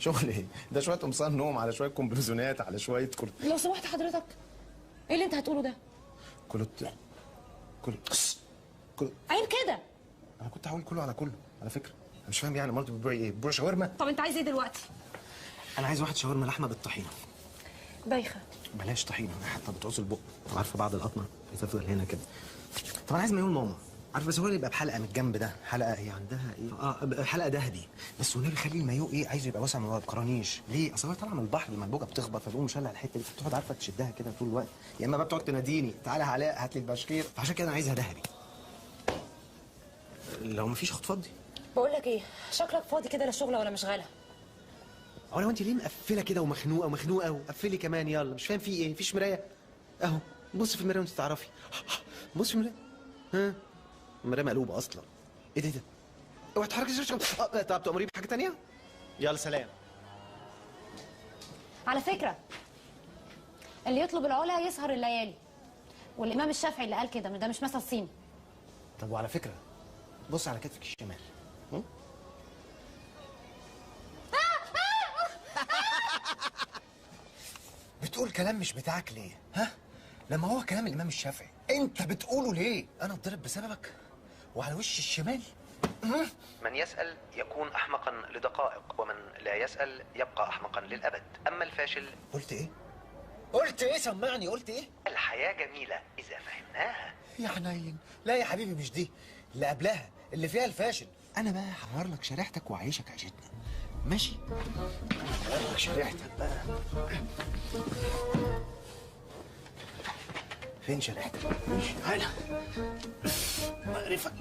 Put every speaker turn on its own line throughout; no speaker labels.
شغل ايه؟ ده شويه قمصان نوم على شويه كومبريزونات على شويه كرت.
لو سمحت حضرتك، ايه اللي انت هتقوله ده؟
كلت
عيب كده.
انا كنت هقول كله على كله على فكره. انا مش فاهم يعني مامتي بتبيع ايه؟ بتبيع شاورما؟
طب انت عايز ايه دلوقتي؟
انا عايز واحد شاورما لحمه بالطحينه.
بايخه.
بلاش طحينه، حتى بتعوز البق. طب عارفه بعد القطمه بتفضل هنا كده. طب انا عايز مايون ماما. عارفه بس هو اللي يبقى بحلقه من الجنب ده، حلقه هي عندها ايه؟ حلقه ذهبي. بس والنبي خلي المايو ايه، عايزه يبقى واسع ما بقرانيش. ليه؟ اصل هو طالعه من البحر لما البوجه بتخبط فتقوم مشلع الحته دي، فتقعد عارفه تشدها كده طول الوقت، يا اما بقى بتقعد تناديني تعالى علاء هات لي البشكير، فعشان كده انا عايزها ذهبي. لو مفيش خد فضي.
بقول لك ايه، شكلك فاضي كده لا شغله ولا مشغله.
هو لو انت ليه مقفله كده ومخنوقه وقفلي كمان، يلا مش فاهم في ايه؟ مفيش مرايه اهو، بص في المرايه وانت تعرفي. بص في المرايه. ها المرايه مقلوبه اصلا. ايه ده اوعي تحركي. طب تأمري بحاجه تانية؟ يلا سلام.
على فكره، اللي يطلب العلا يسهر الليالي، والامام الشافعي اللي قال كده، ده مش مثل صيني.
طب وعلى فكره بص على كتفك الشمال. بتقول كلام مش بتاعك ليه؟ ها؟ لما هو كلام الامام الشافعي انت بتقوله ليه؟ انا اتضرب بسببك وعلى وش الشمال. من يسأل يكون أحمقا لدقائق، ومن لا يسأل يبقى أحمقا للأبد. أما الفاشل. قلت إيه؟ قلت إيه؟ سمعني. قلت إيه؟ الحياة جميلة إذا فهمناها. يا حنين، لا يا حبيبي مش دي، اللي قبلها اللي فيها الفاشل. أنا بقى هغير لك شريحتك وأعيشك عيشتنا، ماشي؟ هغير لك شريحتك بقى. فين شريحتك؟ ماشي تعالى مقرفك.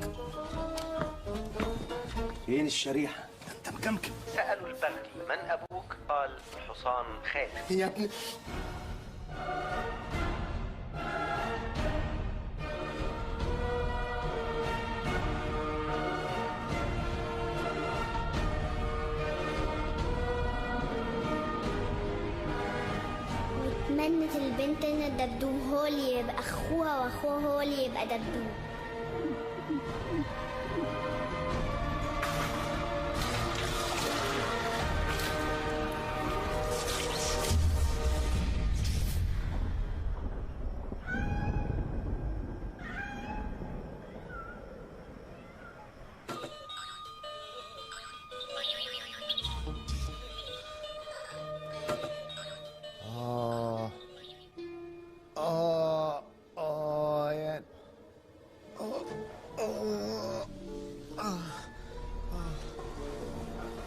فين الشريحة؟ انت مكمكم. سألوا البغل من أبوك؟ قال الحصان خالد. يا ابني
واتمنت البنت ان الدبدوب هو اللي يبقى اخوها واخوها هو اللي يبقى دبدوب.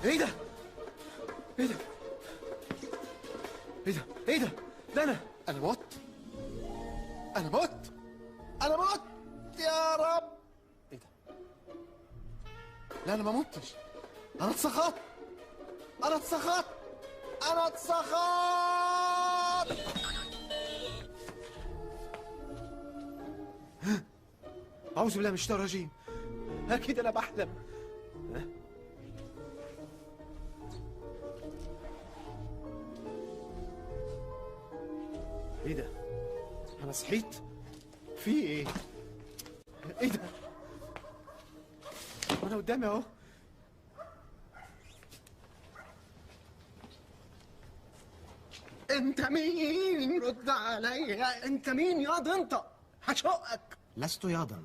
ايه ده؟ ايه ده؟ ايه ده؟ ايه ده؟ ده انا مت. انا مت. انا مت يا رب. ايه ده؟ لا انا ما متش، انا اتسخطت. انا اتسخطت. انا اتسخطت. اعوذ بالله من الشيطان الرجيم. اكيد انا بحلم. ايه ده؟ انا صحيت؟ في ايه؟ ايه ده؟ انا قدامي اهو. انت مين؟ رد عليا. انت مين ياض انت؟ هشقك. لست ياضا.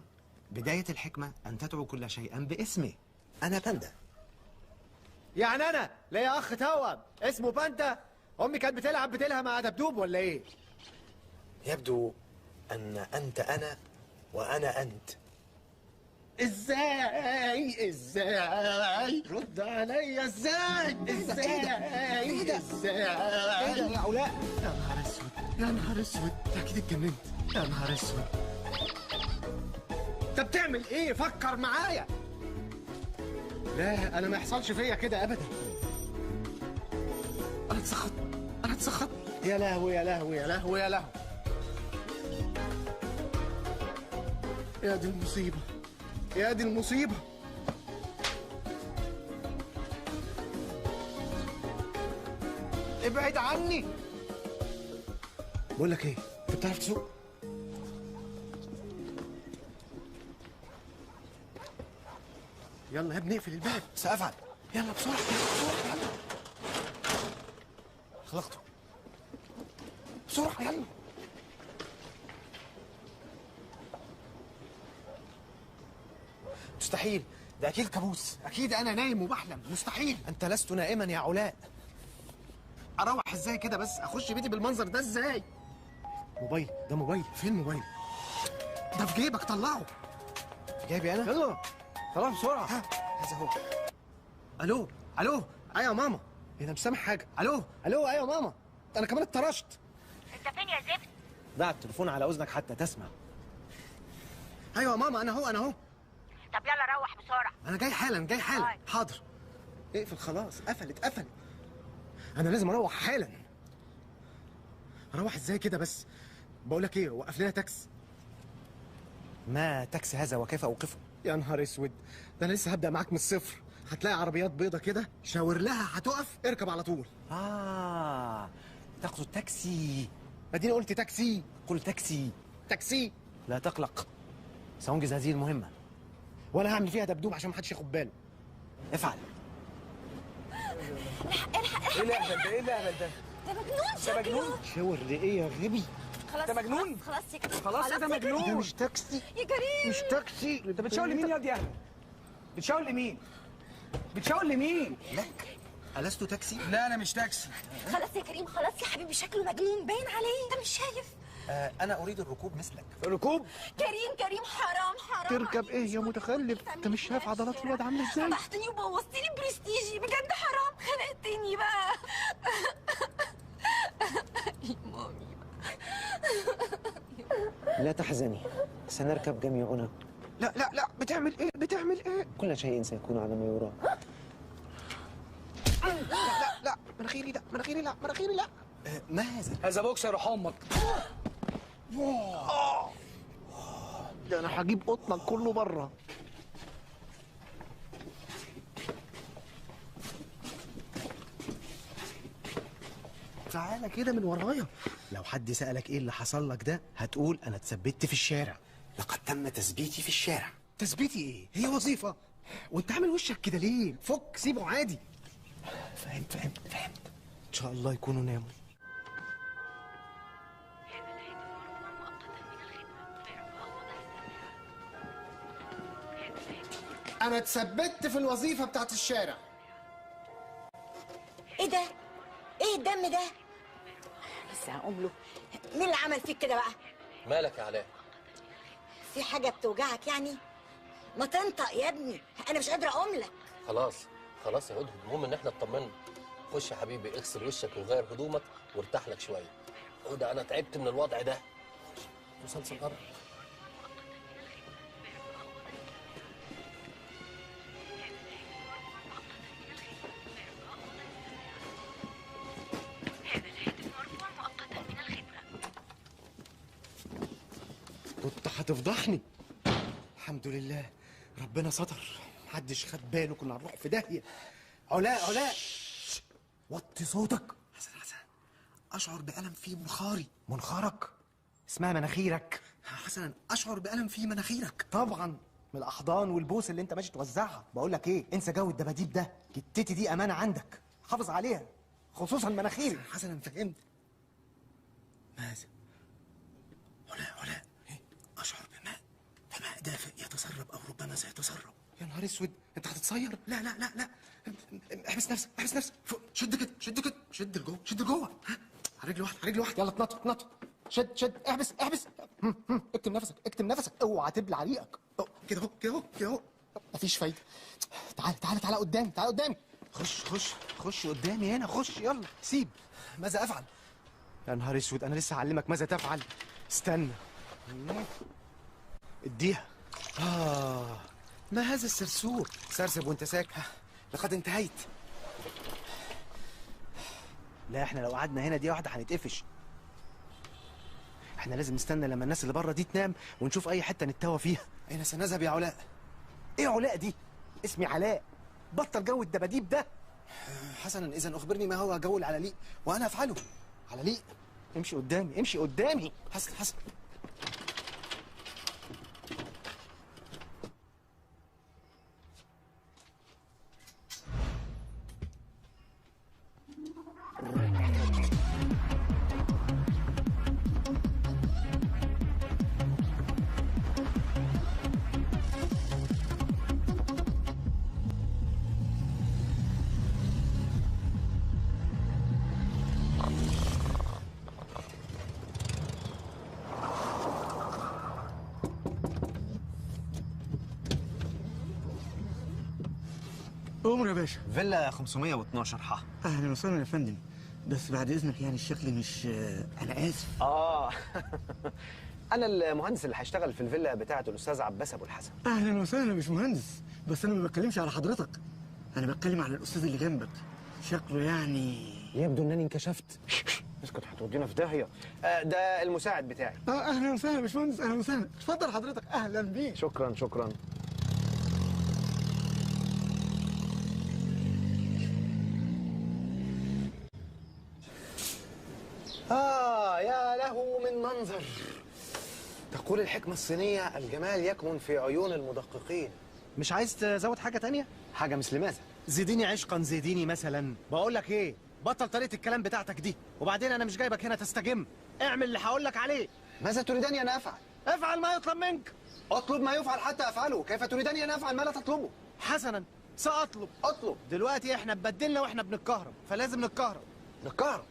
بداية الحكمة أن تدعو كل شيء باسمه. أنا باندا. يعني أنا ليا أخ توأم اسمه باندا؟ أمي كانت بتلعب مع دبدوب ولا إيه؟ يبدو أن أنت أنا وأنا أنت. إزاي؟ رد عليا. إزاي؟ إيه ده يا علاء؟ يا نهار أسود. يا نهار أسود. أكيد اتجننت. يا نهار أسود. أنت بتعمل إيه؟ فكر معايا. لا أنا ما يحصلش فيا كده أبدا. أنا اتسخطت. يا لهوي يا لهوي يا لهوي يا لهوي. يا دي المصيبة. يا دي المصيبة. ابعد عني. بقول لك ايه، انت بتعرف تسوق؟ يلا يا ابني اقفل الباب. سأفعل. يلا بسرعة. لخبطه بسرعه يلا. مستحيل، ده اكيد كابوس، اكيد انا نايم وبحلم، مستحيل. انت لست نائما يا علاء. اروح ازاي كده بس؟ اخش بيتي بالمنظر ده ازاي؟ موبايل، ده موبايل. فين موبايل؟ ده في جيبك، طلعه. في جيبي انا؟ يلا خلاص بسرعه. هذا هو. الو الو، ايوه يا ماما. ايه ده مش سامع حاجه. الو الو، ايوه يا ماما، انا كمان اتطرشت.
انت فين يا زفت؟
ضع التليفون على اذنك حتى تسمع. ايوه يا ماما، انا اهو.
طب يلا روح بسرعه.
انا جاي حالا جاي حالا.
طيب.
حاضر. اقفل خلاص، قفلت. انا لازم اروح حالا. اروح ازاي كده بس؟ بقول لك ايه، وقف لنا تاكسي. ما تاكسي هذا وكيف اوقفه؟ يا نهار اسود، ده انا لسه هبدا معاك من الصفر. هتلاقي عربيات بيضه كده، شاور لها هتقف، اركب على طول. تاخذ التاكسي. اديني قلت تاكسي. قل تاكسي. لا تقلق، سأنجز هذه المهمة، وأنا هعمل فيها دبدوب عشان محدش ياخد باله. افعل.
الحق
ايه الهبل ده؟ ايه الهبل ده؟
ده مجنون
ده
شكله.
مجنون.
شاور لإيه يا غبي؟
خلاص
ده مجنون.
خلاص يا كريم.
خلاص ده
يا
مجنون.
كريم.
ده مش تاكسي.
يا كريم.
مش تاكسي.
انت بتشاور لمين يا دي اهبل؟ بتشاور لمين؟ بتشاور لمين؟
لك ألست تاكسي؟
لا انا مش تاكسي.
خلاص يا كريم، خلاص يا حبيبي، شكله مجنون باين عليه، انت مش شايف؟
أنا أريد الركوب مثلك.
ركوب؟
كريم حرام.
تركب إيه يا متخلف؟ أنت مش شايف عضلات الواد عاملة إزاي؟
فضحتني وبوظت لي برستيجي، بجد حرام، خنقتني بقى. يا مامي
لا تحزني، سنركب جميعنا.
لا، بتعمل إيه؟
كل شيء سيكون على ما يرام.
لا، مناخيري لا. ما هذا؟
هذا بوكسر روح امك.
ده أنا هجيب قطنك كله بره. تعالى كده من ورايا. لو حد سألك ايه اللي حصل لك ده هتقول انا اتثبت في الشارع. لقد تم تثبيتي في الشارع. تثبيتي ايه؟ هي وظيفة. وانت عامل وشك كده ليه؟ فك، سيبه عادي. فهمت. ان شاء الله يكونوا ناموا. انا اتثبت في الوظيفة بتاعت الشارع.
ايه ده؟ ايه الدم ده؟ لسه هقوم له. مين اللي عمل فيك كده بقى؟
مالك يا علاء؟
في حاجة بتوجعك يعني؟ ما تنطق يا ابني، انا مش قادرة اقوم لك.
خلاص يا هدهد، المهم ان احنا اطمنا. خش يا حبيبي، اغسل وشك وغير هدومك وارتاح لك شويه. ده انا تعبت من الوضع ده. مسلسل قرب.
كنت هتفضحني. الحمد لله ربنا ستر، محدش خد باله، كنا هنروح في داهيه. علاء وطي صوتك. حسن اشعر بألم في منخارك اسمها مناخيرك. حسنا اشعر بألم في مناخيرك. طبعا من الاحضان والبوس اللي انت ماشي توزعها. بقول لك ايه، انسى جو الدباديب ده. جتتي دي امانه عندك، حافظ عليها، خصوصا مناخيري. حسنا فهمت. ماذا؟ علاء أشعر بماء دافئ يتسرب أو ربما سيتسرب. يا نهار أسود، أنت هتتصير؟ لا. احبس نفسك. شد كده، شد لجوه. ها، على رجل واحد. يلا اتنطط. شد، احبس. اكتم نفسك، اوعى تبلع ريقك. كده اهو. مفيش فايدة. تعال قدامي. خش قدامي هنا، خش يلا. سيب. ماذا أفعل؟ يا نهار أسود، أنا لسه هعلمك ماذا تفعل. استنى. اديها. ما هذا السرسوب؟ سرسب وانت ساكت. لقد انتهيت. لا، احنا لو قعدنا هنا دي واحده هنتقفش. احنا لازم نستنى لما الناس اللي بره دي تنام ونشوف اي حته نتوه فيها. اين سنذهب يا علاء؟ ايه علاء دي؟ اسمي علاء. بطل جو الدباديب ده. حسنا، اذا اخبرني ما هو جو العلاليق وانا افعله. علاليق؟ امشي قدامي. حسن.
عمر يا باشا.
فيلا 512 حا.
اهلا وسهلا يا فندم، بس بعد اذنك يعني الشكل مش انا اسف.
انا المهندس اللي هيشتغل في الفيلا بتاعه الاستاذ عباس ابو الحسن.
اهلا وسهلا يا باشمهندس، بس انا ما بتكلمش على حضرتك، انا بتكلم على الاستاذ اللي جنبك، شكله يعني
يبدو انني انكشفت. اسكت هتودينا في داهيه. ده المساعد بتاعي.
اهلا وسهلا يا باشمهندس، اهلا وسهلا، اتفضل حضرتك، اهلا بيك.
شكرا شكرا. يا له من منظر. تقول الحكمة الصينية الجمال يكمن في عيون المدققين.
مش عايز تزود حاجة تانية؟
حاجة مثل ماذا؟
زيديني عشقا زيديني مثلا. بقول لك ايه، بطل طريقة الكلام بتاعتك دي، وبعدين انا مش جايبك هنا تستجم. اعمل اللي هقول لك عليه.
ماذا تريدني أن أفعل؟
افعل ما يطلب منك.
أطلب ما يفعل حتى أفعله. كيف تريدني أن أفعل ما لا تطلبه؟
حسنا، سأطلب.
أطلب.
دلوقتي احنا اتبدلنا واحنا بنتكهرب، فلازم نتكهرب.
نتكهرب.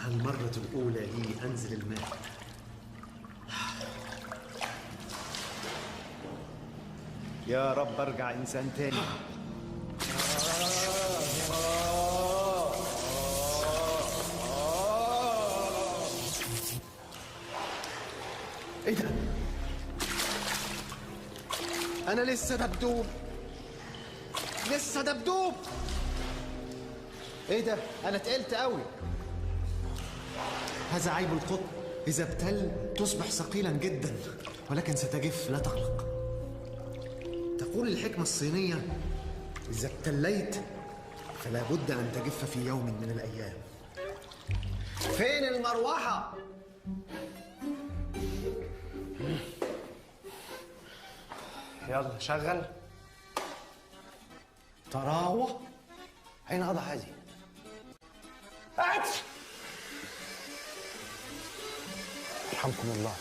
المرة الأولى لي أنزل الماء. يا رب أرجع إنسان تاني. إيه ده؟ أنا لسه دبدوب. لسه دبدوب. إيه ده؟ أنا تقلت قوي. هذا عيب القطن، إذا ابتل تصبح ثقيلا جدا، ولكن ستجف لا تقلق. تقول الحكمة الصينية: إذا ابتليت فلا بد أن تجف في يوم من الأيام.
فين المروحة؟ يلا شغل. طراوة. أين أضع هذه؟ يرحمكم الله.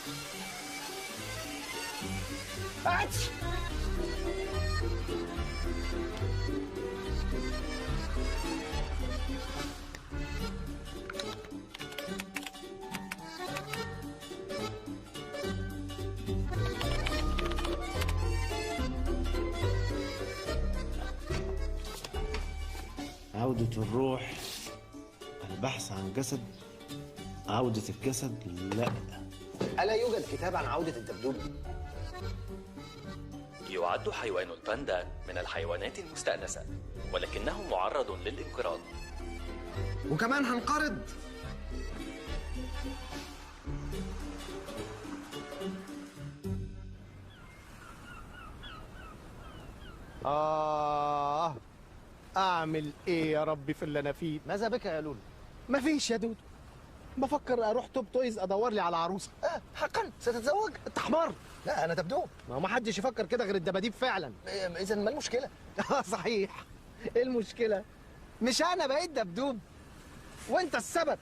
عودة الروح، البحث عن جسد، عودة الجسد لا.
ألا يوجد كتاب عن عودة الدبدوب؟
يعد حيوان الباندا من الحيوانات المستأنسة، ولكنه معرض للانقراض.
وكمان هنقرض.
أعمل إيه يا ربي في اللي أنا فيه؟
ماذا بك يا لولو؟
مفيش يا دودو. بفكر أروح توب تويز أدور لي على عروسة.
حقا ستتزوج؟
أنت حمار.
لا أنا دبدوب.
ما هو محدش يفكر كده غير الدباديب فعلا.
إذا ما المشكلة؟
صحيح. إيه المشكلة؟ مش أنا بقيت دبدوب، وأنت السبب.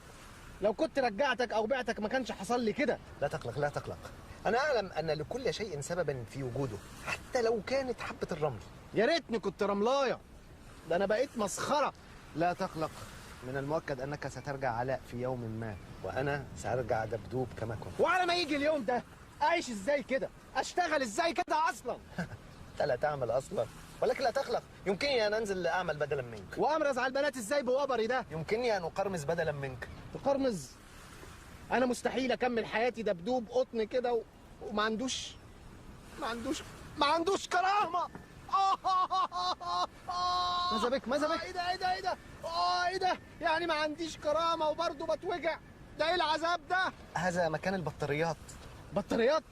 لو كنت رجعتك أو بعتك ما كانش حصل لي كده.
لا تقلق لا تقلق. أنا أعلم أن لكل شيء سببا في وجوده، حتى لو كانت حبة الرمل.
يا ريتني كنت رملاية، ده أنا بقيت مسخرة.
لا تقلق، من المؤكد أنك سترجع علاء في يوم ما، وأنا سأرجع دبدوب كما كنت.
وعلى ما يجي اليوم ده أعيش إزاي كده؟ أشتغل إزاي كده أصلا؟
أنت لا تعمل أصلا، ولكن لا تقلق، يمكنني أن أنزل أعمل بدلا منك.
وأمرز على البنات إزاي بوبري ده؟
يمكنني أن أقرمز بدلا منك.
تقرمز؟ أنا مستحيل أكمل حياتي دبدوب قطن كده وما عندوش كرامة.
ماذا بك ماذا بك؟
ايه ده؟ يعني ما عنديش كرامة وبرضه بتوجع؟ ده ايه العذاب ده؟
هذا مكان البطاريات.
بطاريات؟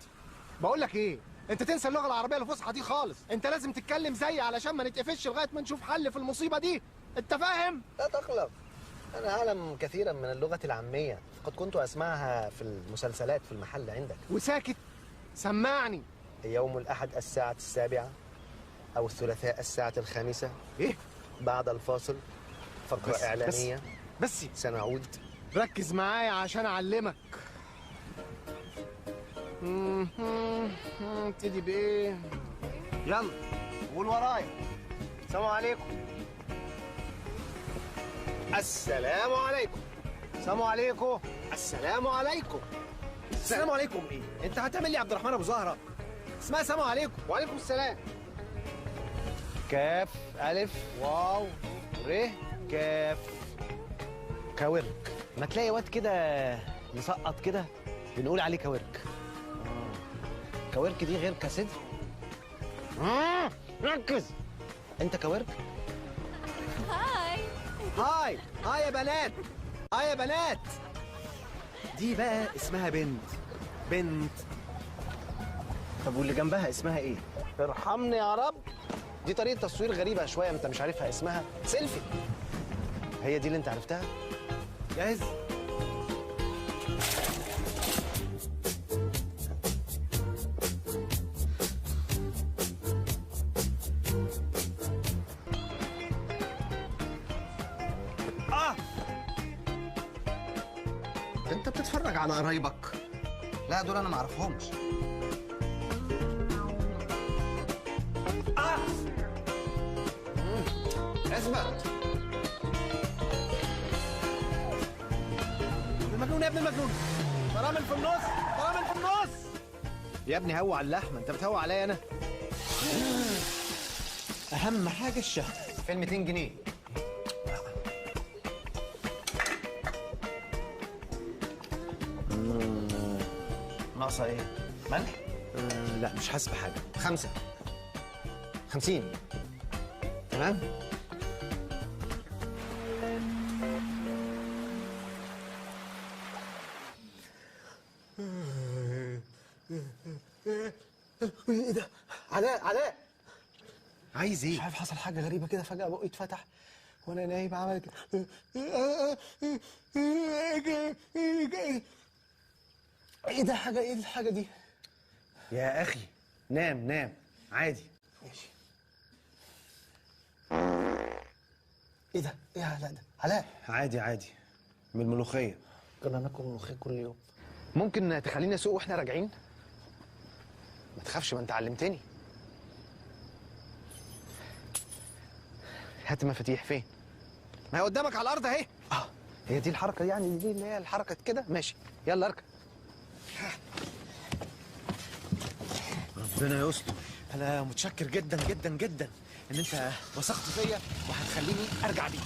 بقول لك ايه، انت تنسى اللغة العربية الفصحى دي خالص، انت لازم تتكلم زيي علشان ما نتقفش لغاية ما نشوف حل في المصيبة دي، انت فاهم؟
لا تقلق، أنا أعلم كثيرا من اللغة العامية، فقد كنت أسمعها في المسلسلات في المحل عندك.
وساكت؟ سمعني.
يوم الأحد الساعة 7 أو الثلاثاء الساعة 5.
إيه؟
بعد الفاصل فقرة إعلانية.
بس
سنعود.
ركز معايا عشان أعلمك. ابتدي بإيه؟ يلا قول ورايا. السلام عليكم. السلام عليكم. السلام عليكم. السلام عليكم. السلام عليكم ايه؟ انت هتعمل لي عبد الرحمن ابو زهره؟ اسمها السلام عليكم. وعليكم السلام. كاف الف واو ر كاف. كاورك. ما تلاقي واد كده مسقط كده بنقول عليه كاورك. كاورك دي غير كاسد. ركز. انت كاورك؟ هاي هاي يا بنات. هاي يا بنات. دي بقى اسمها بنت. طب واللي جنبها اسمها ايه؟ ارحمني يا رب. دي طريقة تصوير غريبة شوية، انت مش عارفها، اسمها سيلفي. هي دي اللي انت عرفتها؟ جاهز؟ انت بتتفرج على قرايبك؟
لا دول انا ما اعرفهمش.
اثبت. المجنون يا ابن المجنون. فرامل في النص. فرامل في النص. يا ابني هوى على اللحمه، انت بتهوى عليا انا. اهم حاجه الشهر.
فين 200 جنيه؟ ناقصه ايه؟ ملح؟
لا مش حاسس بحاجه. 5 50 تمام. ايه ده؟ علاء عايز ايه؟ مش عارف، حصل حاجه غريبه كده فجاه، بقي اتفتح وانا نايم عمل كده. ايه ده؟ حاجه ايه الحاجه دي؟ يا اخي نام عادي. ماشي. ايه ده؟ ايه علاء ده؟ علاء عادي من الملوخيه. كنا ناكل ملوخيه كل يوم. ممكن تخليني اسوق واحنا راجعين؟ ما تخافش، ما انت علمتني. هات المفاتيح. فين؟ ما هي قدامك على الارض اهي. هي دي الحركه يعني؟ دي اللي هي الحركه كده؟ ماشي يلا اركب. ربنا يستر. انا متشكر جدا جدا جدا ان انت وثقت فيا وهتخليني ارجع بيك.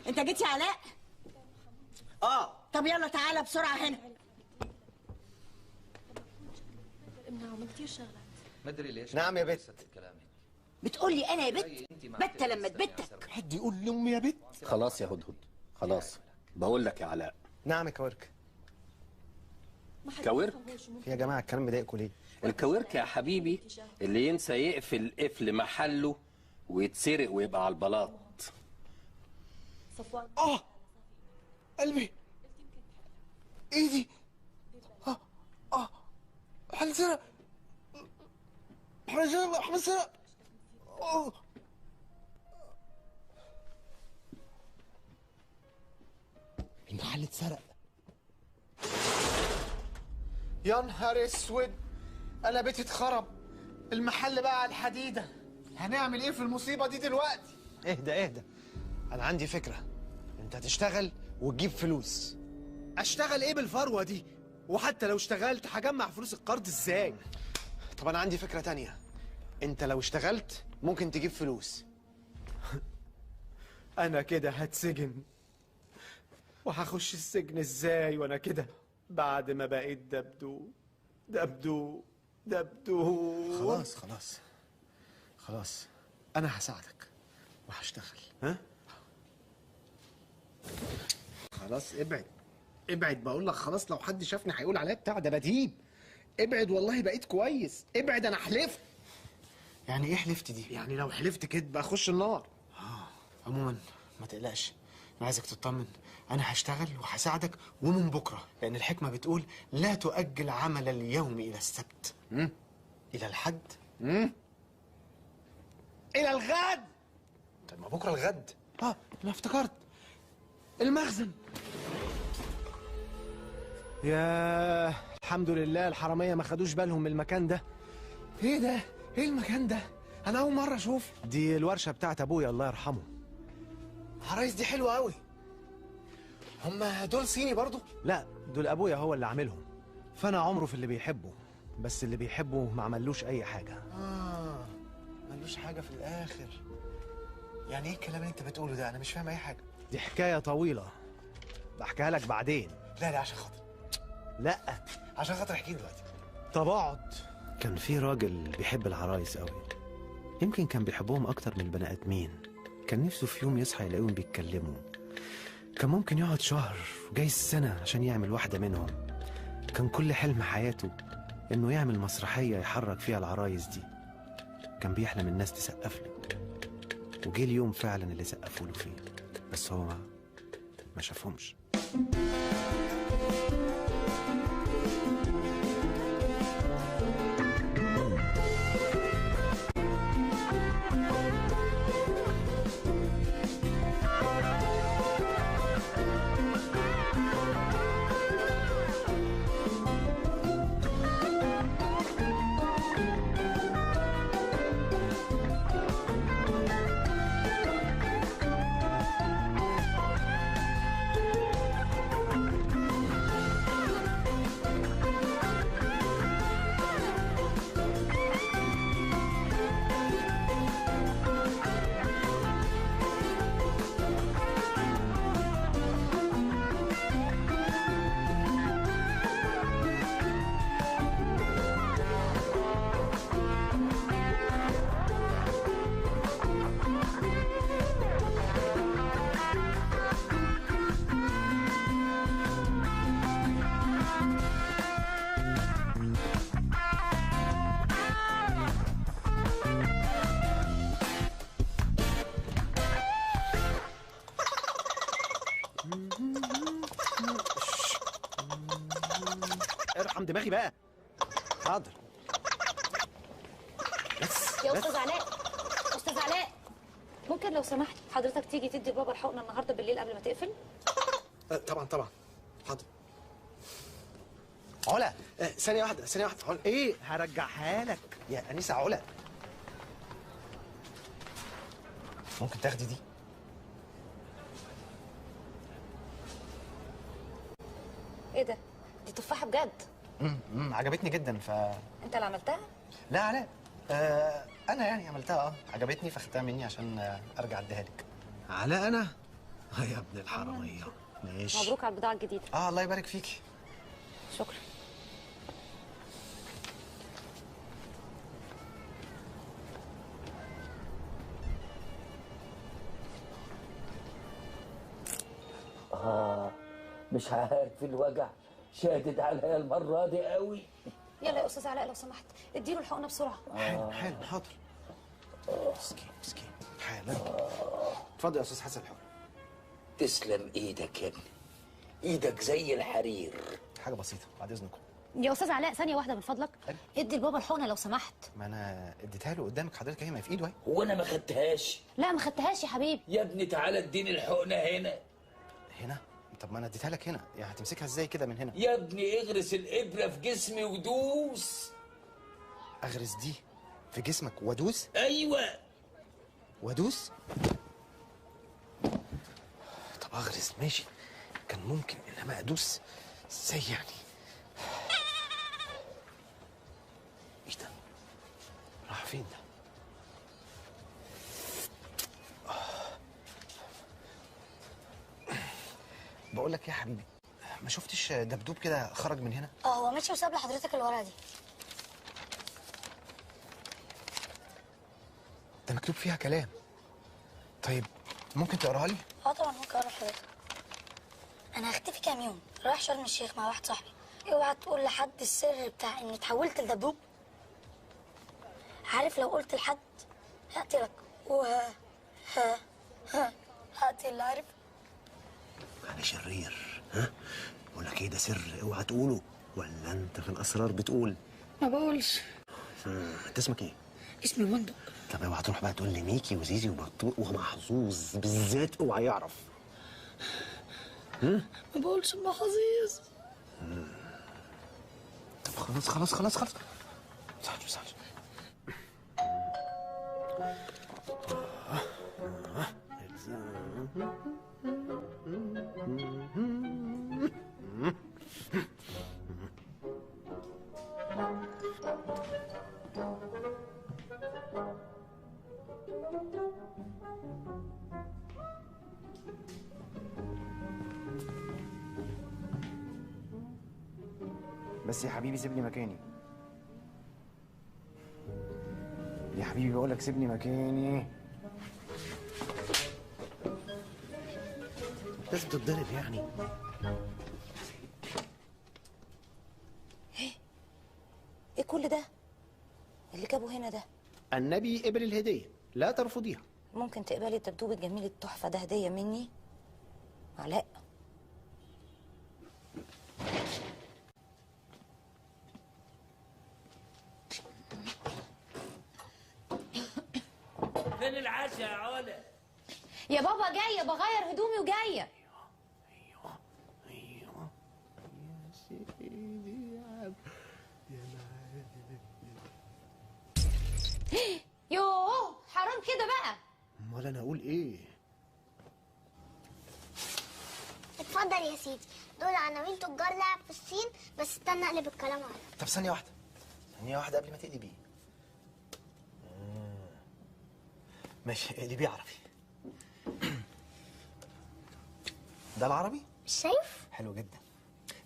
انت جيت يا علاء؟ طب يلا تعالى بسرعه هنا.
بنعمل كتير شغلات.
مدري ليش.
نعم يا بت.
بتقول لي انا يا بت؟ بت لما تبتك.
حد يقول لامي يا بت؟
خلاص يا هدهد خلاص. بقول لك يا علاء.
نعم يا كاورك.
كاورك؟
يا جماعه الكلام مضايقكم ليه؟
الكاورك يا حبيبي اللي ينسى يقفل قفل محله ويتسرق ويبقى على البلاط.
صفوان.
قلبي. ايدي. حنسرق. حنسرق. المحل اتسرق. يا نهار اسود، انا بيتي اتخرب، المحل بقى على الحديده. هنعمل ايه في المصيبه دي دلوقتي؟ اهدى انا عندي فكره. انت هتشتغل وتجيب فلوس. اشتغل ايه بالفروه دي؟ وحتى لو اشتغلت هجمع فلوس القرض ازاي؟ طب انا عندي فكره تانية. انت لو اشتغلت ممكن تجيب فلوس. انا كده هتسجن، وهخش السجن ازاي وانا كده بعد ما بقيت دبدوب. خلاص انا هساعدك وهشتغل. ها خلاص ابعد بقول لك. خلاص لو حد شافني هيقول عليا بتاع ده بديب. ابعد والله بقيت كويس. ابعد. انا حلفت. يعني ايه حلفت دي؟ يعني لو حلفت كدب اخش النار. عموما ما تقلقش، انا عايزك تطمن. انا هشتغل وهساعدك، ومن بكره، لان الحكمه بتقول لا تؤجل عمل اليوم الى السبت. الى الحد. الى الغد.
طب ما بكره الغد.
انا افتكرت المخزن. يا الحمد لله الحراميه ما خدوش بالهم من المكان ده.
ايه ده؟ ايه المكان ده؟ انا اول مره اشوف.
دي الورشه بتاعت ابويا الله يرحمه.
العرايس دي حلوه قوي. هما دول صيني برضو؟
لا دول ابويا هو اللي عاملهم، فانا عمره في اللي بيحبه، بس اللي بيحبه ما عملوش اي حاجه.
ملوش حاجه في الاخر. يعني ايه الكلام اللي انت بتقوله ده؟ انا مش فاهم اي حاجه.
دي حكايه طويله بحكيها لك بعدين.
لا عشان خاطر.
لا
عشان خاطر احكي دلوقتي.
طب اقعد.
كان في راجل بيحب العرايس قوي، يمكن كان بيحبهم اكتر من البني ادمين. كان نفسه في يوم يصحى يلاقيهم بيتكلموا. كان ممكن يقعد شهر وجايز سنة عشان يعمل واحدة منهم. كان كل حلم حياته انه يعمل مسرحية يحرك فيها العرايس دي. كان بيحلم الناس تسقف له، وجه اليوم فعلا اللي سقفوا له فيه، بس هو ما شافهمش. ارحم دماغي بقى. حاضر.
يا استاذ علاء، استاذ علاء، ممكن لو سمحت حضرتك تيجي تدي لبابا الحقنه النهارده بالليل قبل ما تقفل؟
طبعا حاضر. علا ثانية واحدة علا. ايه هرجعها لك
يا انسه علا. ممكن تاخدي دي؟
ايه ده؟ دي تفاحه بجد؟
عجبتني جدا.
انت اللي عملتها؟
لا علاء، انا يعني عملتها. عجبتني فاخدتها مني عشان ارجع اديها لك.
علاء انا؟ يا ابن الحرامية. ماشي.
مبروك على البضاعه الجديده.
الله يبارك فيكي.
شكرا.
مش عارف الوجع شادد عليا المرة دي قوي.
يلا يا استاذ علاء لو سمحت اديله الحقنه بسرعه.
حلو حاضر. مسكين حالا. اتفضل يا استاذ حسن الحقنه.
تسلم ايدك يا ابني، ايدك زي الحرير.
حاجه بسيطه بعد اذنكم.
يا استاذ علاء ثانيه واحده من فضلك. ادي لبابا الحقنه لو سمحت.
ما انا اديتها له قدامك حضرتك اهي، ما في ايده اهي.
هو انا ما خدتهاش؟
لا ما خدتهاش يا حبيبي.
يا ابني تعالى اديني الحقنه هنا.
طب ما انا اديتها لك هنا، يعني هتمسكها ازاي كده من هنا؟
يا ابني اغرس الابره في جسمي ودوس.
اغرس دي في جسمك وادوس؟
ايوه
وادوس. طب اغرس ماشي، كان ممكن انما ادوس ازاي يعني؟ ايه ده؟ راح فين ده؟ بقول لك يا حبيبي، ما شفتش دبدوب كده خرج من هنا؟
هو ماشي وساب لحضرتك اللي ورا دي.
ده مكتوب فيها كلام. طيب ممكن تقراها لي؟
طبعا ممكن اقرا لحضرتك. انا هختفي كام يوم، رايح شرم الشيخ مع واحد صاحبي. اوعى تقول لحد السر بتاع اني اتحولت لدبدوب. عارف لو قلت لحد هقتلك. هقتل، عارف؟
انا شرير. بقول لك ايه، ده سر اوعى تقوله، ولا انت في الاسرار بتقول؟
ما بقولش.
انت اسمك ايه؟
اسمي بندق.
طب اوعى تروح بقى تقول لي ميكي وزيزي وبطوط ومحظوظ بالذات، اوعى يعرف.
ما بقولش محظوظ.
طب خلاص خلاص خلاص خلاص. صحش.
بس يا حبيبي سيبني مكاني. يا حبيبي بقول لك سيبني مكاني.
لازم تتضرب يعني.
ايه كل ده اللي جابه هنا ده؟
النبي قبل الهديه، لا ترفضيها.
ممكن تقبلي الدبدوب الجميل التحفه ده هديه مني؟ علاء.
فين العشاء يا علا؟
يا بابا جايه بغير هدومي وجايه.
يا سيدي يا
يوه حرام كده بقى.
امال انا اقول ايه؟
اتفضل يا سيدي، دول عناوين تجار لعب في الصين، بس استنى اقلب الكلام على.
طب ثانيه واحده قبل ما تقلبيه. ماشي اقلبيه عربي. ده العربي؟
مش شايف؟
حلو جدا.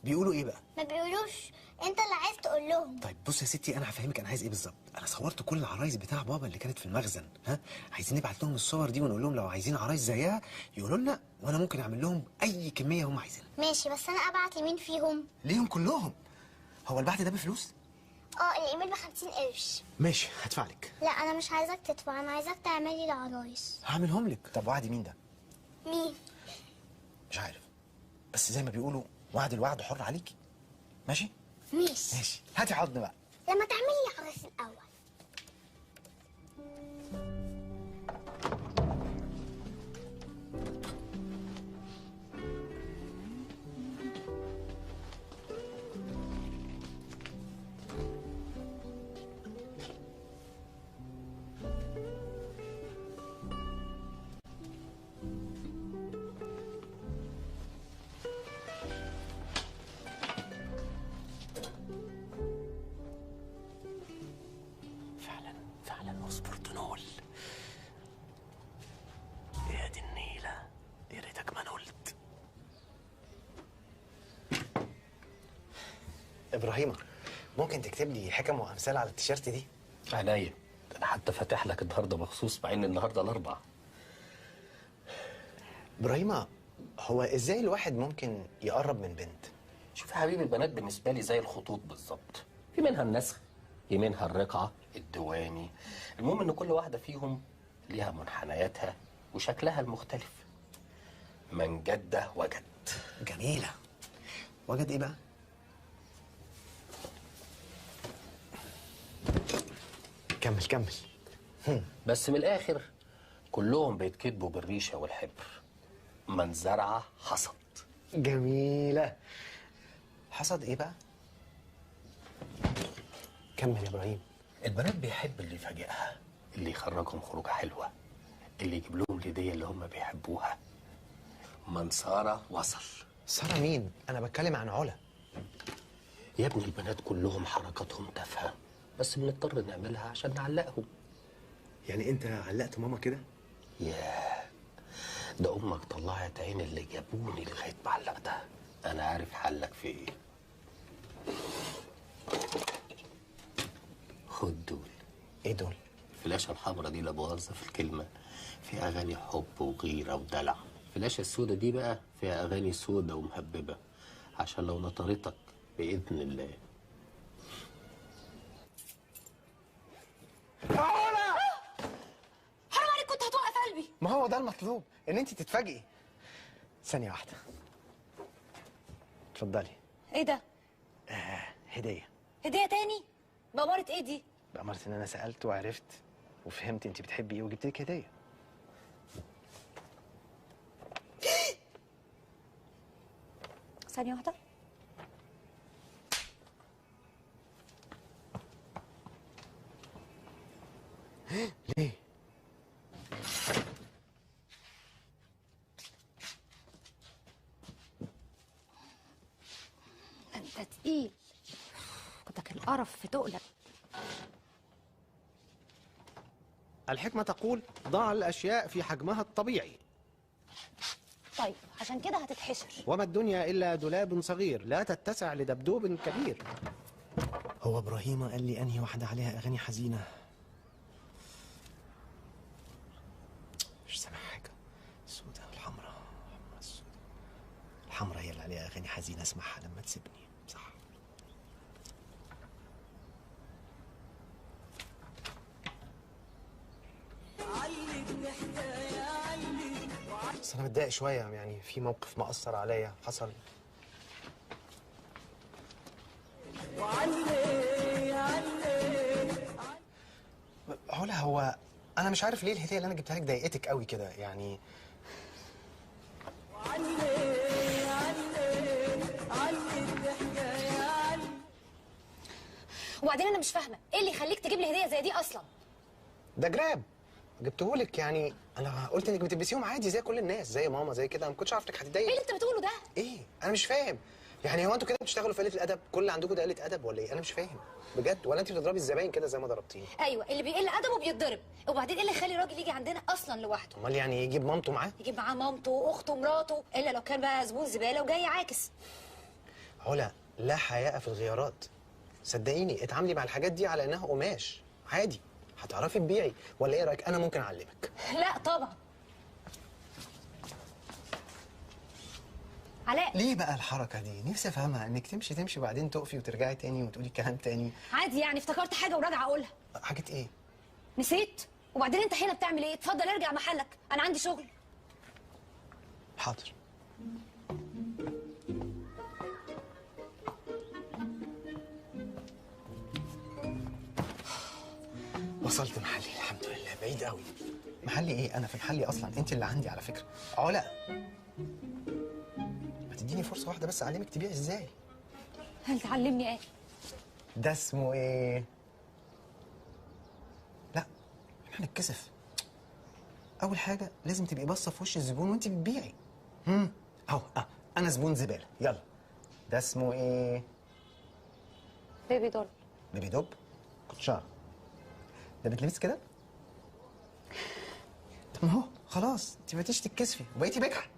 بيقولوا ايه بقى؟
ما بيقولوش، انت اللي عايز تقول لهم.
طيب بص يا ستي، انا هفهمك انا عايز ايه بالظبط. انا صورت كل العرايس بتاع بابا اللي كانت في المخزن، ها؟ عايزين نبعت لهم الصور دي ونقول لهم لو عايزين عرايس زيها يقولوا لنا، وانا ممكن اعمل لهم اي كميه هم عايزينها.
ماشي، بس انا ابعت لمين فيهم؟
ليهم كلهم. هو البعت ده بفلوس؟
الايميل ب50 قرش.
ماشي هدفع لك.
لا انا مش عايزك تدفع، انا عايزك تعمل لي العرايس.
هعملهم لك. طب وعد مين ده؟
مين؟
مش عارف، بس زي ما بيقولوا وعد الوعد حر عليكي. ماشي؟
ماشي.
هاتي حضن بقى.
لما تعمل لي عرايس الاول.
فعلا اسبرتونول. يا دي النيله، يا ريتك ما نلت.
ابراهيم، ممكن تكتب لي حكم وامثال على التيشيرت دي؟
عينيا، انا حتى فاتح لك النهارده مخصوص مع ان النهارده الاربعاء.
ابراهيم، هو ازاي الواحد ممكن يقرب من بنت؟
شوف يا حبيبي، البنات بالنسبه لي زي الخطوط بالظبط، في منها النسخ، في منها الرقعه، الدواني. المهم ان كل واحده فيهم ليها منحنياتها وشكلها المختلف. من جد وجد.
جميله. وجد ايه بقى؟ كمل.
بس من الاخر كلهم بيتكتبوا بالريشه والحبر. من زرع حصد.
جميله. حصد ايه بقى؟ كمل يا ابراهيم.
البنات بيحب اللي يفاجئها، اللي يخرجهم خروجه حلوه، اللي يجيب لهم الهديه اللي هم بيحبوها. من سارة وصل.
سارة مين؟ انا بتكلم عن علا.
يا ابني البنات كلهم حركاتهم تافهه، بس بنضطر نعملها عشان نعلقهم.
يعني انت علقت ماما كده؟
ياه، ده امك طلعت عين اللي جابوني لغايه ما علقتها. انا عارف حلك في ايه. خد دول.
ايه دول؟
الفلاشه الحمراء دي لا مؤاخذه في الكلمه، فيها اغاني حب وغيره ودلع. الفلاشه السوداء دي بقى فيها اغاني سودة ومهببه، عشان لو نطرتك باذن الله.
حرام عليك، كنت هتوقف قلبي.
ما هو ده المطلوب، ان انت تتفاجئي. ثانيه واحده. اتفضلي.
ايه ده؟
هديه.
هديه تاني؟ بأمارة ايه دي؟
بأمارة ان انا سالت وعرفت
وفهمت انت بتحبي ايه وجبت لك هديه.
ثانية واحدة.
ليه؟
انت تقيل، كنتك القرف في تقلك.
الحكمة تقول ضع الأشياء في حجمها الطبيعي.
طيب عشان كده هتتحشر.
وما الدنيا إلا دولاب صغير لا تتسع لدبدوب كبير. هو إبراهيم قال لي أنهي واحدة عليها أغاني حزينة؟ مش سامع حاجة. السوداء الحمراء، السوداء الحمراء هي اللي عليها أغاني حزينة أسمعها لما تسيبني، صح؟ بس أنا متضايق شوية، يعني في موقف مأثر عليا حصل. علا، هو أنا مش عارف ليه الهدية اللي أنا جبتها لك ضايقتك قوي كده يعني.
وبعدين انا مش فاهمه ايه اللي يخليك تجيب لي هديه زي دي اصلا؟
ده جراب جبتهولك، يعني انا قلت انك بتلبسيهم عادي زي كل الناس، زي ماما زي كده، ما كنتش عارف انك هتتضايق.
ايه اللي انت بتقوله ده؟
ايه؟ انا مش فاهم. يعني هو انتوا كده بتشتغلوا في قله الادب؟ كل اللي عندكم ده قله ادب ولا ايه؟ انا مش فاهم بجد. ولا انت بتضربي الزباين كده زي ما ضربتيني؟
ايوه، اللي بيقل ادبه بيتضرب. وبعدين ايه اللي يخلي راجل يجي عندنا اصلا لوحده؟
امال يعني يجيب مامته معاه؟
يجيب معاه مامته اخته مراته، الا لو كان بقى زبون زباله وجاي عاكس.
علا، لا حياء في الغيارات. صدقيني اتعاملي مع الحاجات دي على انها قماش عادي، هتعرفي تبيعي. ولا ايه رايك؟ انا ممكن اعلمك.
لا طبعا. علاء،
ليه بقى الحركه دي؟ نفسي افهمها، انك تمشي بعدين تقفي وترجعي تاني وتقولي كلام تاني.
عادي يعني، افتكرت حاجه وراجعه اقولها.
حاجه ايه؟
نسيت؟ وبعدين انت هنا بتعمل ايه؟ اتفضل ارجع محلك، انا عندي شغل.
حاضر. وصلت محلي الحمد لله، بعيد قوي. محلي ايه؟ انا في محلي اصلا، انت اللي عندي على فكره. علا، ما تديني فرصه واحده بس اعلمك تبيعي ازاي.
هل تعلمني ايه؟
ده اسمه ايه؟ لا، احنا هنتكسف. اول حاجه لازم تبقي باصه في وش الزبون وانت بتبيعي. اهو انا زبون زباله. يلا، ده اسمه ايه؟
بيبي دول.
بيبي دوب؟ كنتش اعرف. ده بتلبس كده؟ طب ما هو خلاص انت بقيتيش تتكسفي وبقيتي بجحه.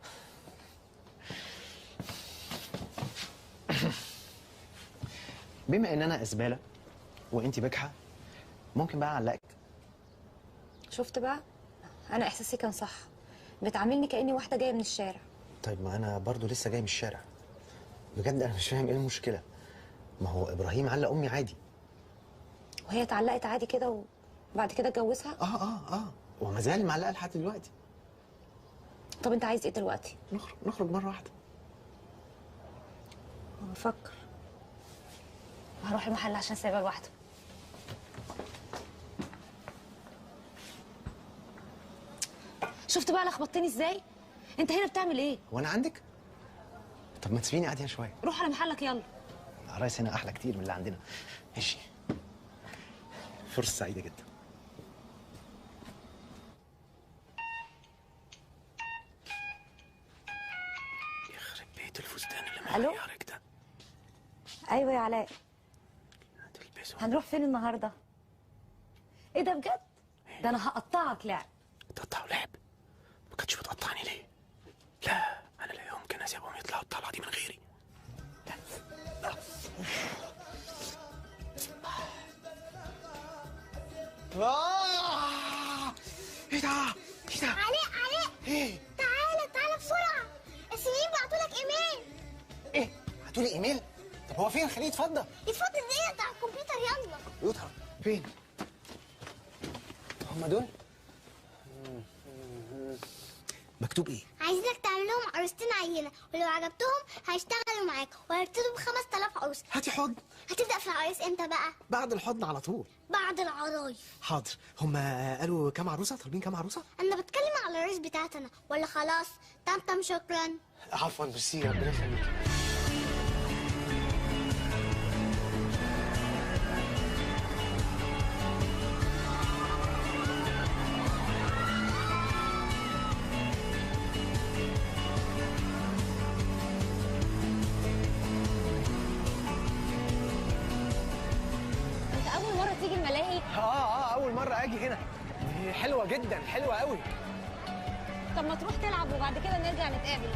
بما ان انا زباله وانت بجحه، ممكن بقى اعلقك.
شفت بقى؟ انا احساسي كان صح، بتعاملني كاني واحده جايه من الشارع.
طيب ما انا برضو لسه جاي من الشارع. بجد انا مش فاهم ايه المشكله. ما هو ابراهيم علق امي عادي.
وهي اتعلقت عادي كده وبعد كده اتجوزها؟
وما زال معلقه لحد دلوقتي.
طب انت عايز ايه دلوقتي؟
نخرج مره واحده.
بفكر هروح المحل عشان سايبها لوحده. شفت بقى لخبطتني ازاي؟ انت هنا بتعمل ايه؟
وانا عندك؟ طب ما تسيبيني قاعد هنا شويه.
روح على محلك يلا.
العرايس هنا احلى كتير من اللي عندنا. ماشي. فرصه سعيده جدا. يخرب بيت الفستان اللي محيرك ده.
ايوه يا علاء.
هتلبسه.
هنروح فين النهارده؟ ايه ده بجد؟ ده انا هقطعك لعب.
تقطعوا لعب؟ ما كنتش بتقطعني ليه؟ لا، انا لا يمكن اسيبهم يطلعوا الطلعه دي من غيري. ايه ده؟ ايه ده؟
علاء
ايه؟
تعالى بسرعه، السنين بعتوا لك ايميل.
ايه؟ بعتولي ايميل؟ طب هو فين؟ خليه يتفضل.
يتفضل ايه؟ ده على الكمبيوتر. يلا.
يظهر فين؟ هم دول؟ مكتوب ايه؟
عايزينك تعمل لهم عروستين عينه، ولو عجبتهم هيشتغلوا معاك وهيرتضوا ب5000 عروسه.
هاتي حضن.
هتبدا في العرايس امتى بقى؟
بعد الحضن على طول.
بعد العرايس.
حاضر. هما قالوا كام عروسه؟ طالبين كام عروسه؟
انا بتكلم على العرايس بتاعتنا ولا خلاص؟ تمتم شكرا.
عفوا ميرسي ربنا يخليك.
انت اول مره تيجي الملاهي؟
اول مره اجي هنا. حلوه جدا، حلوه قوي.
طب ما تروح تلعب وبعد كده نرجع نتقابل.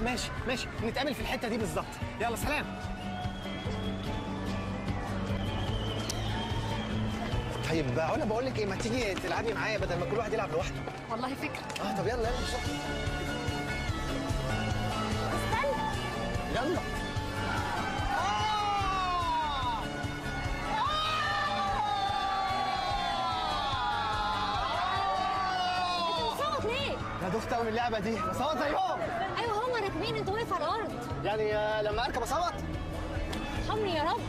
ماشي ماشي، نتقابل في الحته دي بالظبط. يلا سلام. طيب انا بقول لك ايه، ما تيجي تلعبي معايا بدل ما كل واحد يلعب لوحده.
والله فكره.
طب يلا بسرعه.
استنى.
يلا. انا دخت قوي من اللعبه دي، بصوت زيهم.
ايوه هم راكبين، انت واقف على الارض.
يعني لما اركب اصوت؟
ارحمني يا رب.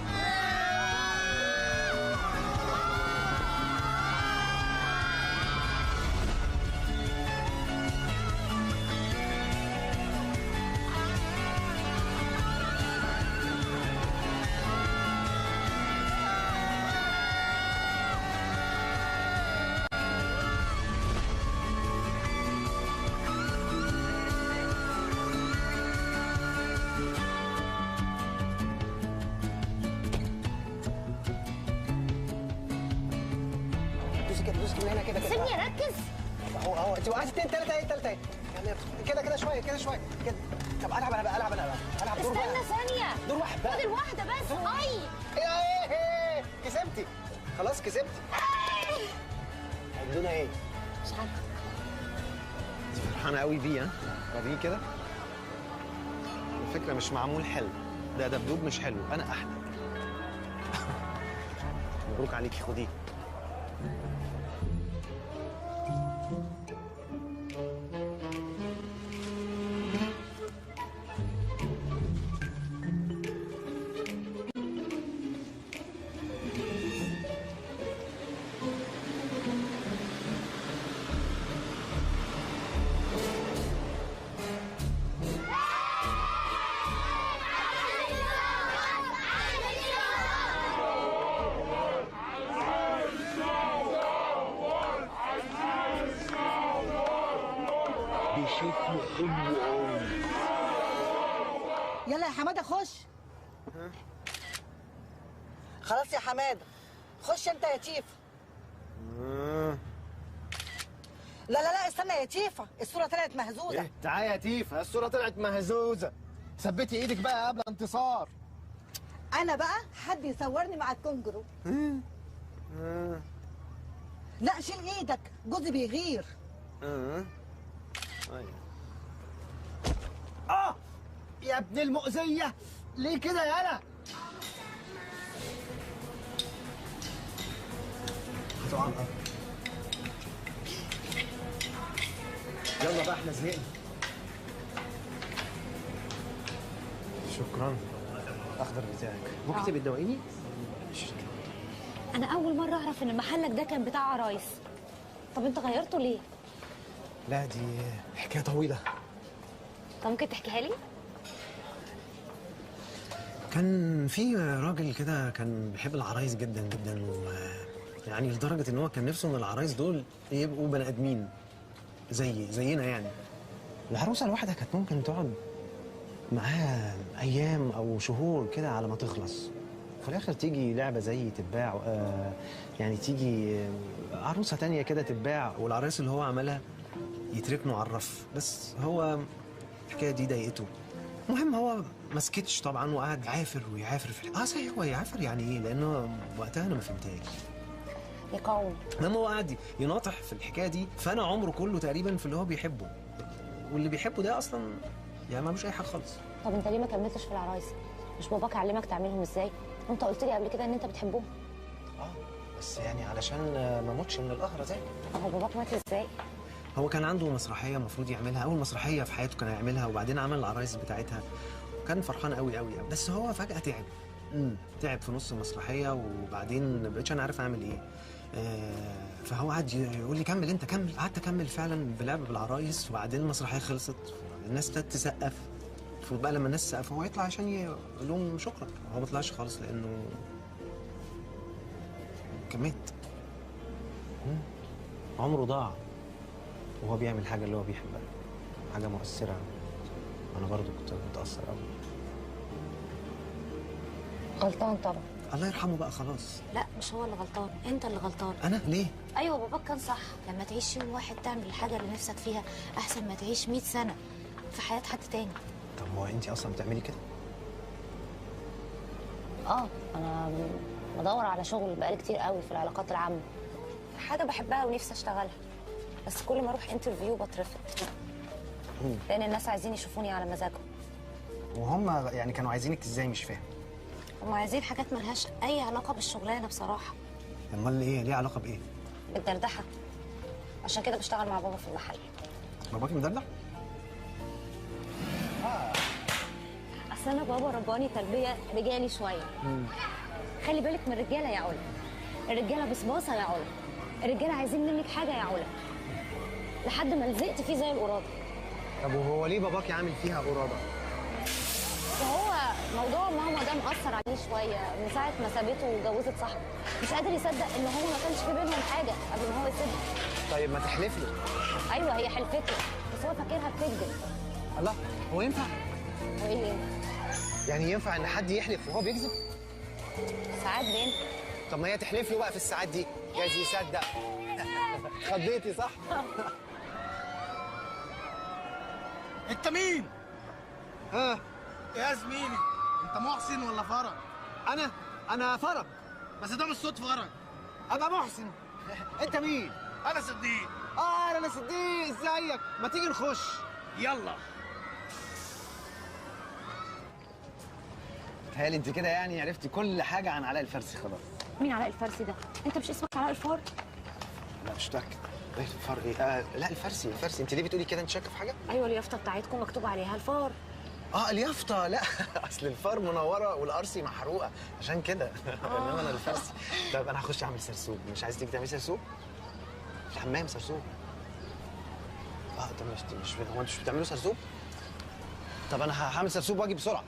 دوسي من هنا كده.
سيبني اركز.
اهو انت وقعتي 2 3 اهي يعني كده شويه كده. طب العب انا بقى، العب دور بقى.
استنى ثانيه،
دور واحد بقى.
فاضل واحده بس.
ايه كسبتي خلاص، كسبتي. عندنا ايه؟
مش عارفه.
انت فرحانه قوي بيه؟ ها وريه كده. الفكره مش معمول حلو، ده دبدوب مش حلو، انا احلى. مبروك عليكي، خديه.
يلا يا حماده خش. خلاص يا حماده خش انت يا تيفا. لا استنى يا تيفا، الصوره طلعت مهزوزه.
تعالى يا تيفا، الصوره طلعت مهزوزه. ثبتي ايدك بقى قبل انتصار.
انا بقى حد يصورني مع الكونجرو. لا شيل ايدك، جوزي بيغير.
يا ابن المؤذيه، ليه كده يالا؟ هتقع على الارض. يلا بقى احنا زهقنا. شكرا. اخضر بتاعك ممكن تبقى تدوقيني؟
انا اول مره اعرف ان محلك ده كان بتاع عرايس. طب انت غيرته ليه؟
لا دي حكايه طويله.
طب ممكن تحكيها لي؟
كان في راجل كده كان بيحب العرايس جدا جدا، يعني لدرجه ان هو كان نفسه ان العرايس دول يبقوا بني ادمين زينا يعني. العروسه الواحده كانت ممكن تقعد معاها ايام او شهور كده على ما تخلص، في الاخر تيجي لعبه زي تتباع، يعني تيجي عروسه تانية كده تتباع، والعرايس اللي هو عملها يتركنوا على الرف. بس هو الحكايه دي ضايقته. المهم هو ما سكتش طبعا وقعد يعافر ويعافر في صحيح هو يعافر يعني ايه؟ لانه وقتها انا ما فهمتهاش.
يقاوم.
لما هو قعد يناطح في الحكايه دي، فانا عمره كله تقريبا في اللي هو بيحبه، واللي بيحبه ده اصلا يعني ما مش اي حاجه خالص.
طب انت ليه ما كملتش في العرايس؟ مش باباك علمك تعملهم ازاي؟ وانت قلت لي قبل كده ان انت بتحبهم.
بس يعني علشان ما اموتش من القهره زي.
هو باباك مات ازاي؟
هو كان عنده مسرحيه المفروض يعملها، اول مسرحيه في حياته كان هيعملها، وبعدين عمل العرايس بتاعتها وكان فرحان قوي قوي قوي. بس هو فجاه تعب. تعب في نص المسرحيه، وبعدين ما بقتش انا عارف اعمل ايه. فهو قعد يقول لي كمل انت كمل. قعدت اكمل فعلا بلعب بالعرايس، وبعدين المسرحيه خلصت، الناس ابتدت تسقف. المفروض بقى لما الناس تسقف هو يطلع عشان يقول لهم شكرا. هو ما طلعش خالص لانه كان مات. عمره ضاع وهو بيعمل حاجه اللي هو بيحبها، حاجه مؤثره. انا برضو كنت متاثر قوي.
غلطان طبعا.
الله يرحمه بقى خلاص.
لا مش هو اللي غلطان، انت اللي غلطان.
انا ليه؟
ايوه باباك كان صح، لما تعيش يوم واحد تعمل الحاجه اللي نفسك فيها احسن ما تعيش 100 سنه في حياه حد تاني.
طب هو انت اصلا بتعملي كده؟
انا بدور على شغل بقالي كتير قوي في العلاقات العامه، حاجه بحبها ونفسي اشتغلها، بس كل ما اروح انترفيو بترفض لان الناس عايزين يشوفوني على مزاجهم.
وهم يعني كانوا عايزينك ازاي؟ مش فاهم.
هم عايزين حاجات ملهاش اي علاقه بالشغلانه بصراحه.
امال ايه؟ ليه علاقه بايه؟
بالدردحه. عشان كده بشتغل مع بابا في المحل.
باباكي مدلع؟
اصل انا بابا رباني تربيه رجالي شويه. خلي بالك من الرجاله يا علا، الرجاله بصباصه يا علا، الرجاله عايزين منك حاجه يا علا، لحد ما لزقت فيه زي القراده.
طب وهو ليه باباكي عامل فيها قراده؟
وهو موضوع ماما ده مأثر عليه شويه من ساعه ما سابته وجوزت صاحبه، مش قادر يصدق ان هو ما كانش في بينهم حاجه قبل ما هو يسيبها.
طيب ما تحلف له.
ايوه هي حلفت له، بس هو فاكرها بتكذب.
الله، هو ينفع؟
وايه اللي ينفع؟
يعني ينفع ان حد يحلف وهو بيكذب؟
ساعات بينفع.
طب ما هي تحلف له بقى في الساعات دي، جايز يصدق. خضيتي صح؟
انت مين؟ يا زميلي انت محسن ولا فرج؟
انا فرج.
بس ده مش صوت فرج.
ابقى محسن. انت مين؟
انا صديق.
انا صديق. ازيك؟ ما تيجي نخش.
يلا.
تهيألي انت كده يعني عرفتي كل حاجه عن علاء الفارسي خلاص.
مين علاء الفارسي ده؟ انت مش اسمك علاء الفار؟
لا مش متاكد. ايه الفار ايه؟ لا الفارسي. انت ليه بتقولي كده؟ انت شاكه في حاجه؟
ايوه اليافطه بتاعتكم مكتوب عليها الفار.
اليافطه. لا اصل الفار منوره والارسي محروقه عشان كده. انما انا الفارسي. طب انا هخش اعمل سرسوب. مش عايز تيجي تعملي سرسوب؟ في الحمام سرسوب. طب مش هو انتوا مش بتعملوا سرسوب؟ طب انا هعمل سرسوب واجي بسرعه.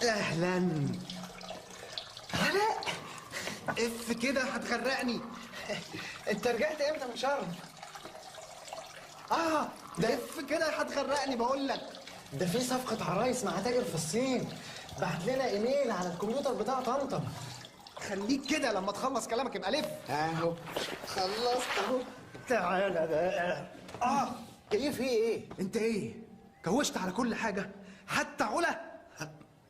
اهلا. علاء اف كده هتغرقني.
انت رجعت امتى من شرم؟
ده اف كده هتغرقني بقول لك.
ده في صفقه عرايس مع تاجر في الصين، بعت لنا ايميل على الكمبيوتر بتاع طمطم.
خليك كده لما تخلص كلامك يبقى لف.
اهو
خلصت اهو.
تعالى بقى. ايه في ايه؟
انت ايه؟ كوشت على كل حاجه حتى علا.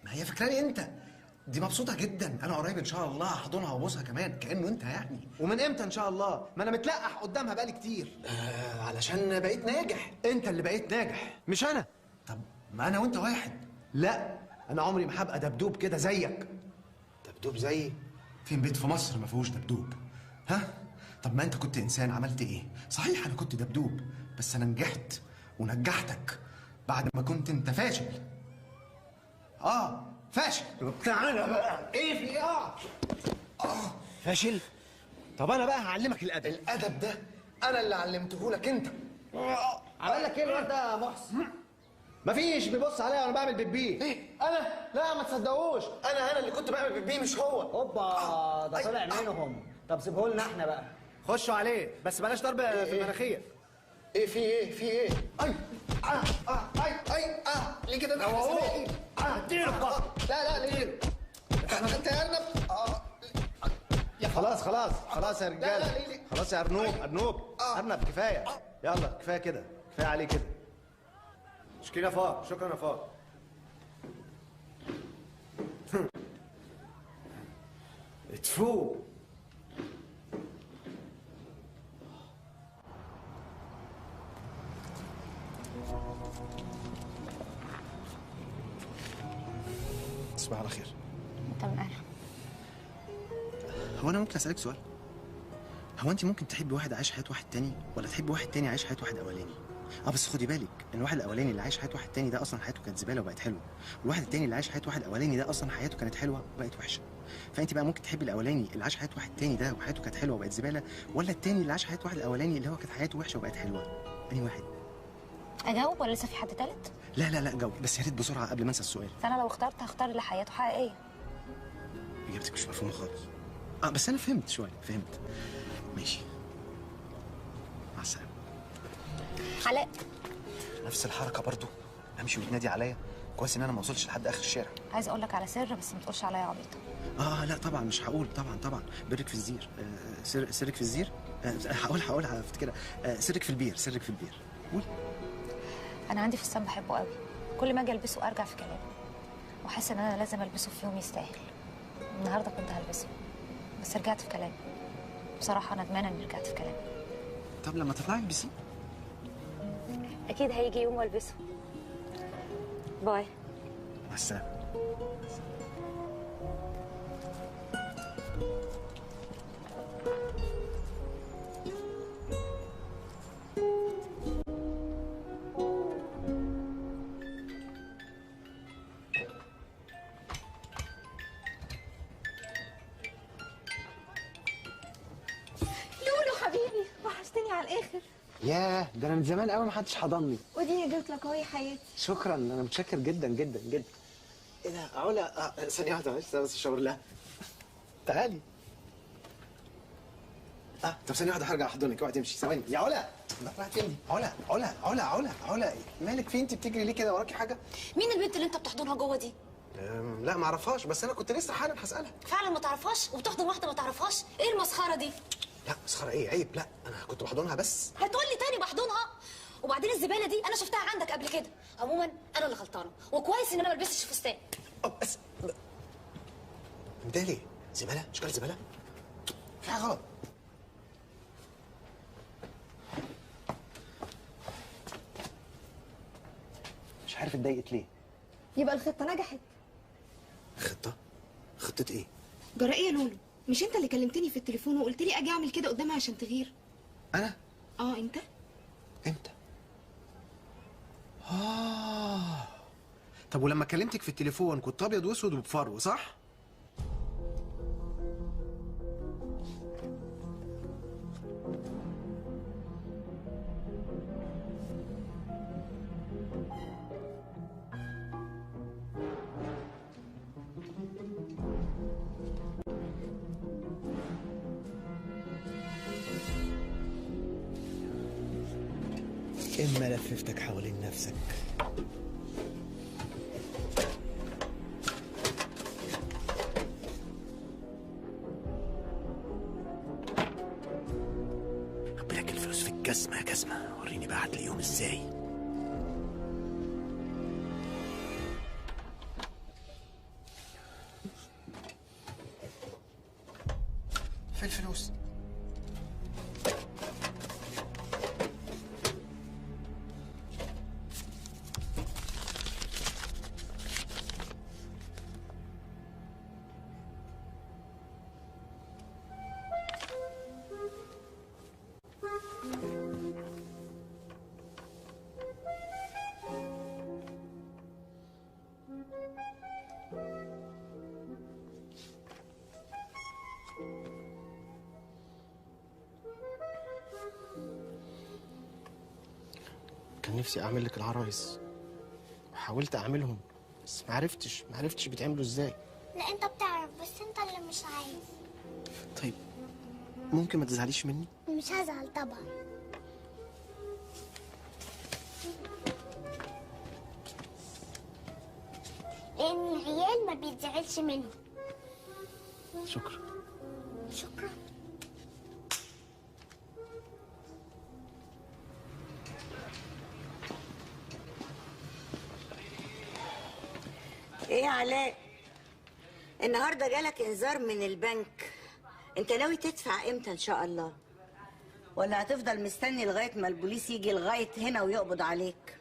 ما هي فاكراني انت. دي مبسوطه جدا. انا قريب ان شاء الله هحضنها وابوسها كمان كانه انت يعني.
ومن امتى ان شاء الله؟ ما انا متلقح قدامها بقالي كتير.
علشان بقيت ناجح.
انت اللي بقيت ناجح مش انا.
طب ما انا وانت واحد.
لا انا عمري ما هبقى دبدوب كده زيك.
دبدوب زيي؟ فين بيت في مصر ما فيهوش دبدوب؟ طب ما انت كنت انسان عملت ايه؟ صحيح انا كنت دبدوب، بس انا نجحت ونجحتك بعد ما كنت انت فاشل. فاشل.
تعالى بقى.
ايه في ايه؟
فاشل؟ طب انا بقى هعلمك الادب.
الادب ده انا اللي علمته لك انت.
عمل لك ايه الواد ده يا محسن؟ مفيش بيبص عليا وانا بعمل بيبي.
ايه؟
انا؟ لا ما تصدقوش.
انا اللي كنت بعمل بيبي مش هو.
اوبا ده طلع منهم. طب سيبه لنا احنا بقى.
خشوا عليه بس بلاش ضرب في المناخير.
ايه في ايه؟ ليه كده؟ ده لا ليه؟ انت يا ارنب.
خلاص يا رجاله. خلاص يا ارنوب. ارنب كفايه. يلا كفايه كده. كفايه عليه كده. شكرا يا فار. اتفو.
تصبح على خير.
انت من اهلها.
هو انا ممكن اسالك سؤال؟ هو انت ممكن تحبي واحد عايش حياه واحد تاني، ولا تحبي واحد تاني عايش حياه واحد اولاني؟ بس خدي بالك ان الواحد الاولاني اللي عايش حياه واحد تاني ده اصلا حياته كانت زباله وبقت حلوه، والواحد التاني اللي عايش حياه واحد اولاني ده اصلا حياته كانت حلوه وبقت وحشه. فانت بقى ممكن تحبي الاولاني اللي عاش حياه واحد تاني ده وحياته كانت حلوه وبقت زباله، ولا التاني اللي عاش حياه واحد اولاني اللي هو كانت حياته وحشه وبقت حلوه؟ انهي واحد؟
اجاوب ولا لسه في حد تالت؟
لا جاوب، بس يا ريت بسرعه قبل ما انسى السؤال.
فانا لو اخترت هختار اللي حياته حقيقيه.
اجابتك مش مفهومه خالص. بس انا فهمت شويه، فهمت. ماشي، مع السلامه.
علاء،
نفس الحركه برضو، امشي وتنادي عليا. كويس ان انا ما وصلتش لحد اخر الشارع.
عايز اقول لك على سر بس ما تقولش عليا عبيطه.
لا طبعا مش هقول، طبعا برك في الزير. سرك في الزير. هقولها افتكرها. سرك في البير، سرك في البير. قول.
انا عندي فستان بحبه قوي، كل ما اجي البسه ارجع في كلامي واحس ان انا لازم البسه في يوم يستاهل. النهارده كنت هلبسه بس رجعت في كلامي. بصراحه ندمانه اني رجعت في كلامي.
طب لما تطلعي البسيه.
اكيد هيجي يوم والبسه. باي.
مع السلامه.
ياه، ده انا من زمان قوي ما حدش حضني.
وديني جبت لك اهو يا حياتي.
شكرا، انا متشكر جدا جدا جدا.
ايه ده؟ علا، ثانيه واحده معلش، بس الشاور لها. تعالي. طب ثانيه واحده هرجع احضنك، اوعي تمشي. ثواني يا علا. راحت فين دي؟ علا، مالك في؟ انت بتجري ليه كده؟ وراكي حاجه؟
مين البنت اللي انت بتحضنها جوه دي؟
لا ما اعرفهاش، بس انا كنت لسه حالا هسالها.
فعلا ما تعرفهاش وبتحضن واحده ما تعرفهاش؟ ايه المسخره دي؟
لا مسخره ايه؟ عيب. لا انا كنت بحضنها بس.
هتقول لي تاني بحضنها؟ وبعدين الزباله دي انا شفتها عندك قبل كده. عموما انا اللي غلطانه، وكويس ان انا ما لبستش فستان.
بس ده ليه؟ زباله؟ اشكال زباله؟ في حاجه غلط. مش عارف اتضايقت ليه.
يبقى الخطه نجحت.
خطه ايه؟
جرى ايه يا لولو؟ مش انت اللي كلمتني في التليفون وقلت لي اجي اعمل كده قدامها عشان تغير؟
انا؟
انت؟
امتى؟ طب ولما كلمتك في التليفون كنت ابيض واسود وبفرو، صح؟ إما لففتك حوالين نفسك. خبي لك الفلوس في الجزمة يا جزمة، وريني بقى هتلاقيهم ازاي. في الفلوس. كان نفسي اعمل لك العرايس، حاولت اعملهم بس ما عرفتش بيتعملوا ازاي.
لا انت بتعرف، بس انت اللي مش عايز.
طيب ممكن ما تزعليش مني؟
مش هزعل طبعا. لان العيال ما بيتزعلش منهم.
شكرا.
شكرا.
ايه يا علاء؟ النهارده جالك انذار من البنك. انت ناوي تدفع امتى ان شاء الله؟ ولا هتفضل مستني لغايه ما البوليس يجي لغايه هنا ويقبض عليك؟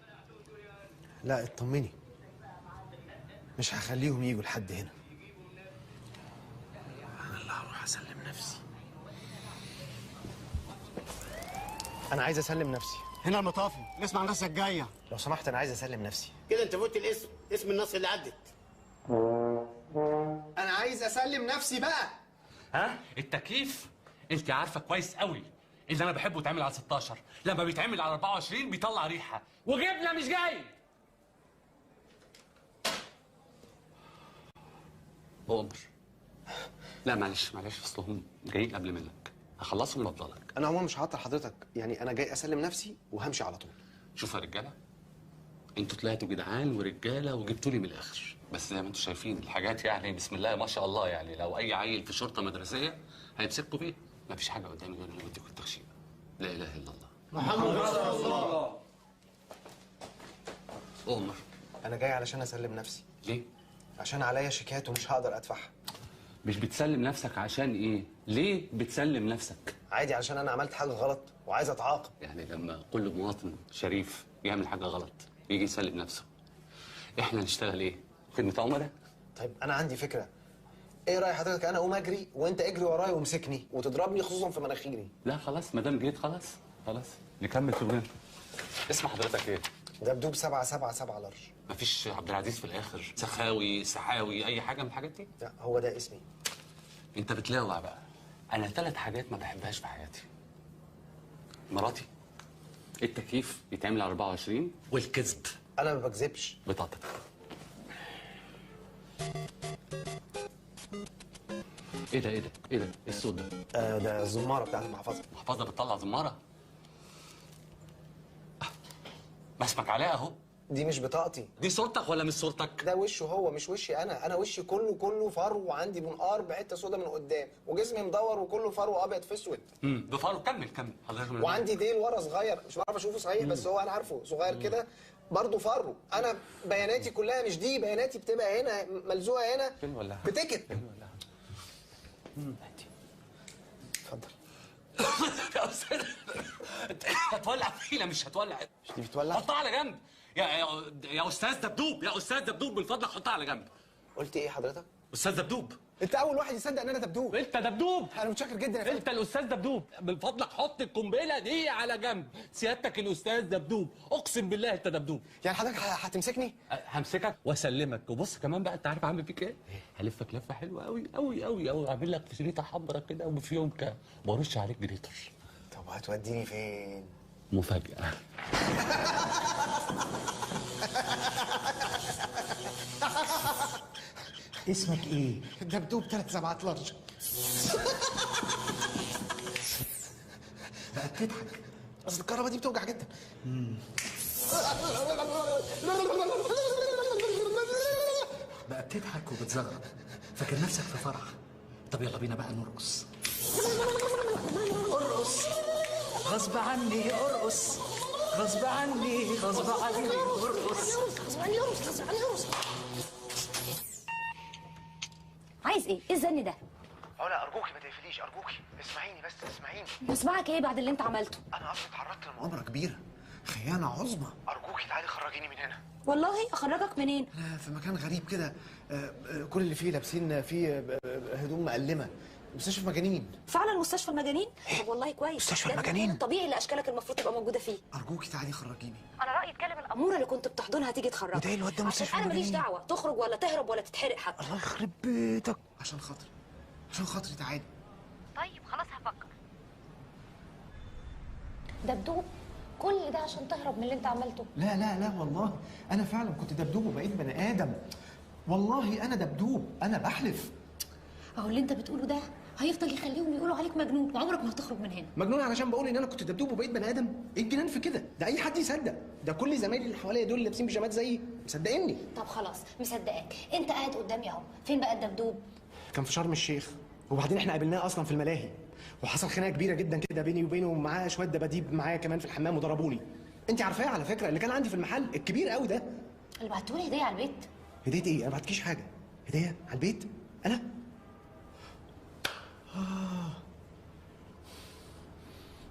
لا اطمني،
مش هخليهم يجوا لحد هنا. انا اللي هروح اسلم نفسي. انا عايز اسلم نفسي.
هنا المطافي، نسمع الناس الجايه.
لو سمحت انا عايز اسلم نفسي.
كده انت فوت الاسم، اسم الناس اللي عدت.
انا عايز اسلم نفسي بقى.
ها؟ التكييف انت عارفه كويس قوي اللي انا بحبه يتعمل على 16، لما بيتعمل على 24 بيطلع ريحه وجبنه مش جاي.
عمر، لا معلش اصلهم جايين قبل منك، هخلصهم وافضلك.
انا عموما مش هعطل حضرتك، يعني انا جاي اسلم نفسي وهمشي على طول.
شوفوا يا رجاله، انتوا طلعتوا جدعان ورجاله وجبتوا لي من الاخر، بس زي ما انتوا شايفين الحاجات يعني بسم الله ما شاء الله، يعني لو اي عيل في شرطه مدرسيه هيمسكوا بيه. مفيش حاجه قدامي غير اللي بديكوا التخشيبه. لا اله الا الله
محمد رسول الله.
عمر،
انا جاي علشان اسلم نفسي.
ليه؟
عشان عليا شيكات ومش هقدر ادفعها.
مش بتسلم نفسك عشان ايه؟ ليه بتسلم نفسك؟
عادي، علشان انا عملت حاجه غلط وعايز اتعاقب.
يعني لما كل مواطن شريف يعمل حاجه غلط يجي يسلم نفسه، احنا نشتغل ايه؟ خدمه عملاء؟
طيب انا عندي فكره. ايه راي حضرتك انا اقوم اجري وانت اجري ورايا وامسكني وتضربني خصوصا في مناخيري؟
لا خلاص، ما دام جيت خلاص نكمل شغلنا. اسم حضرتك ايه؟
دبدوب 777 لارج.
مفيش عبد العزيز في الاخر؟ سخاوي، سحاوي، اي حاجه من الحاجات دي؟
لا هو ده اسمي.
انت بتلاوع بقى. انا 3 حاجات ما بحبهاش في حياتي: مراتي، التكييف يتعمل على 24، والكذب.
انا ما بكذبش.
بطاقتك. ايه ده ايه الصوت ده؟
ده الزماره بتاعت المحفظه.
محفظه بتطلع زماره؟ بسمك عليها اهو.
دي مش بطاقتي.
دي صورتك ولا مش صورتك؟
ده وشه هو مش وشي انا وشي كله فرو، وعندي منقار بحته سودا من قدام، وجسمي مدور وكله فرو ابيض في اسود.
بفرو. كمل حضرتك.
وعندي ديل ورا صغير مش بعرف اشوفه صحيح، بس هو انا عارفه صغير كده برضه فرو. انا بياناتي كلها مش دي، بياناتي بتبقى هنا ملزوقه هنا.
فين ولا
بتكت.
اتفضل. يا استاذ هتولع فينا مش هتولع.
مش دي بتولع؟
حطها على جنب يا استاذ دبدوب، يا استاذ دبدوب من فضلك حطها على جنب.
قلت ايه حضرتك؟
استاذ دبدوب.
انت اول واحد يصدق ان انا دبدوب.
انت دبدوب.
انا متشكر جدا يا فندم.
انت الاستاذ دبدوب، من فضلك حط القنبله دي على جنب. سيادتك الاستاذ دبدوب، اقسم بالله انت دبدوب.
يعني حضرتك هتمسكني؟
همسكك واسلمك. وبص كمان بقى، انت عارف اعمل فيك ايه؟ هلفك لفه حلوه قوي قوي قوي قوي، اعمل لك شريطه حمراء كده وبفيونكه وارش عليك جليتر.
طب هتوديني فين؟
مفاجاه.
اسمك ايه؟ دبدوب 3 لارج. بقى بتضحك. اصل الكهرباء دي بتوجع جدا.
بقى بتضحك وبتزغرط، فاكر نفسك في فرح. طب يلا بينا بقى نرقص. ارقص غصب عني، ارقص غصب عني، غصب عني ارقص.
غصب عني ارقص، غصب عني ارقص.
عايز ايه الزن ده؟
علا ارجوكي ما تقفليش، ارجوكي اسمعيني بس اسمعيني.
نسمعك ايه بعد اللي انت عملته؟
انا اصلا اتعرضت
مؤامره كبيره، خيانه عظمى.
ارجوكي تعالي خرجيني من هنا.
والله اخرجك منين؟
انا في مكان غريب كده، كل اللي فيه لابسين فيه هدوم مقلمه. مستشفى مجانين.
فعلا مستشفى المجانين؟ طب والله كويس.
مستشفى
ده
المجانين؟
المكان الطبيعي اللي اشكالك المفروض تبقى موجوده فيه.
ارجوكي تعالي خرجيني.
انا رايي تكلم الاموره اللي كنت بتحضنها تيجي تخرجك.
وده ايه اللي وداه مستشفى
انا ماليش
المجانين؟
دعوه تخرج ولا تهرب ولا تتحرق حتى.
الله يخرب بيتك. عشان خاطري تعالي.
طيب خلاص هفكر. دبدوب كل ده عشان تهرب من اللي انت عملته؟
لا لا لا والله انا فعلا كنت دبدوب وبقيت بني ادم. والله انا دبدوب، انا بحلف.
اهو اللي انت بتقوله ده هيفضل يخليهم يقولوا عليك مجنون وعمرك ما هتخرج من هنا.
مجنون علشان بقول ان انا كنت دبدوب وبقيت بني ادم؟ ايه الجنان في كده؟ ده اي حد يصدق. ده كل زمايلي اللي حواليا دول لابسين بيجامات زيي مصدقيني.
طب خلاص مصدقاك، انت قاعد قدامي اهو. فين بقى الدبدوب؟
كان في شرم الشيخ، وبعدين احنا قابلناه اصلا في الملاهي، وحصل خناقه كبيره جدا كده بيني وبينه، ومعاه شويه دباديب معايا كمان في الحمام وضربوني. انت عارفاه على فكره، اللي كان عندي في المحل الكبير قوي ده.
اللي بعتولي هديه على البيت.
هديه ايه؟ انا ما بعتكيش حاجه. هديه على البيت؟ انا؟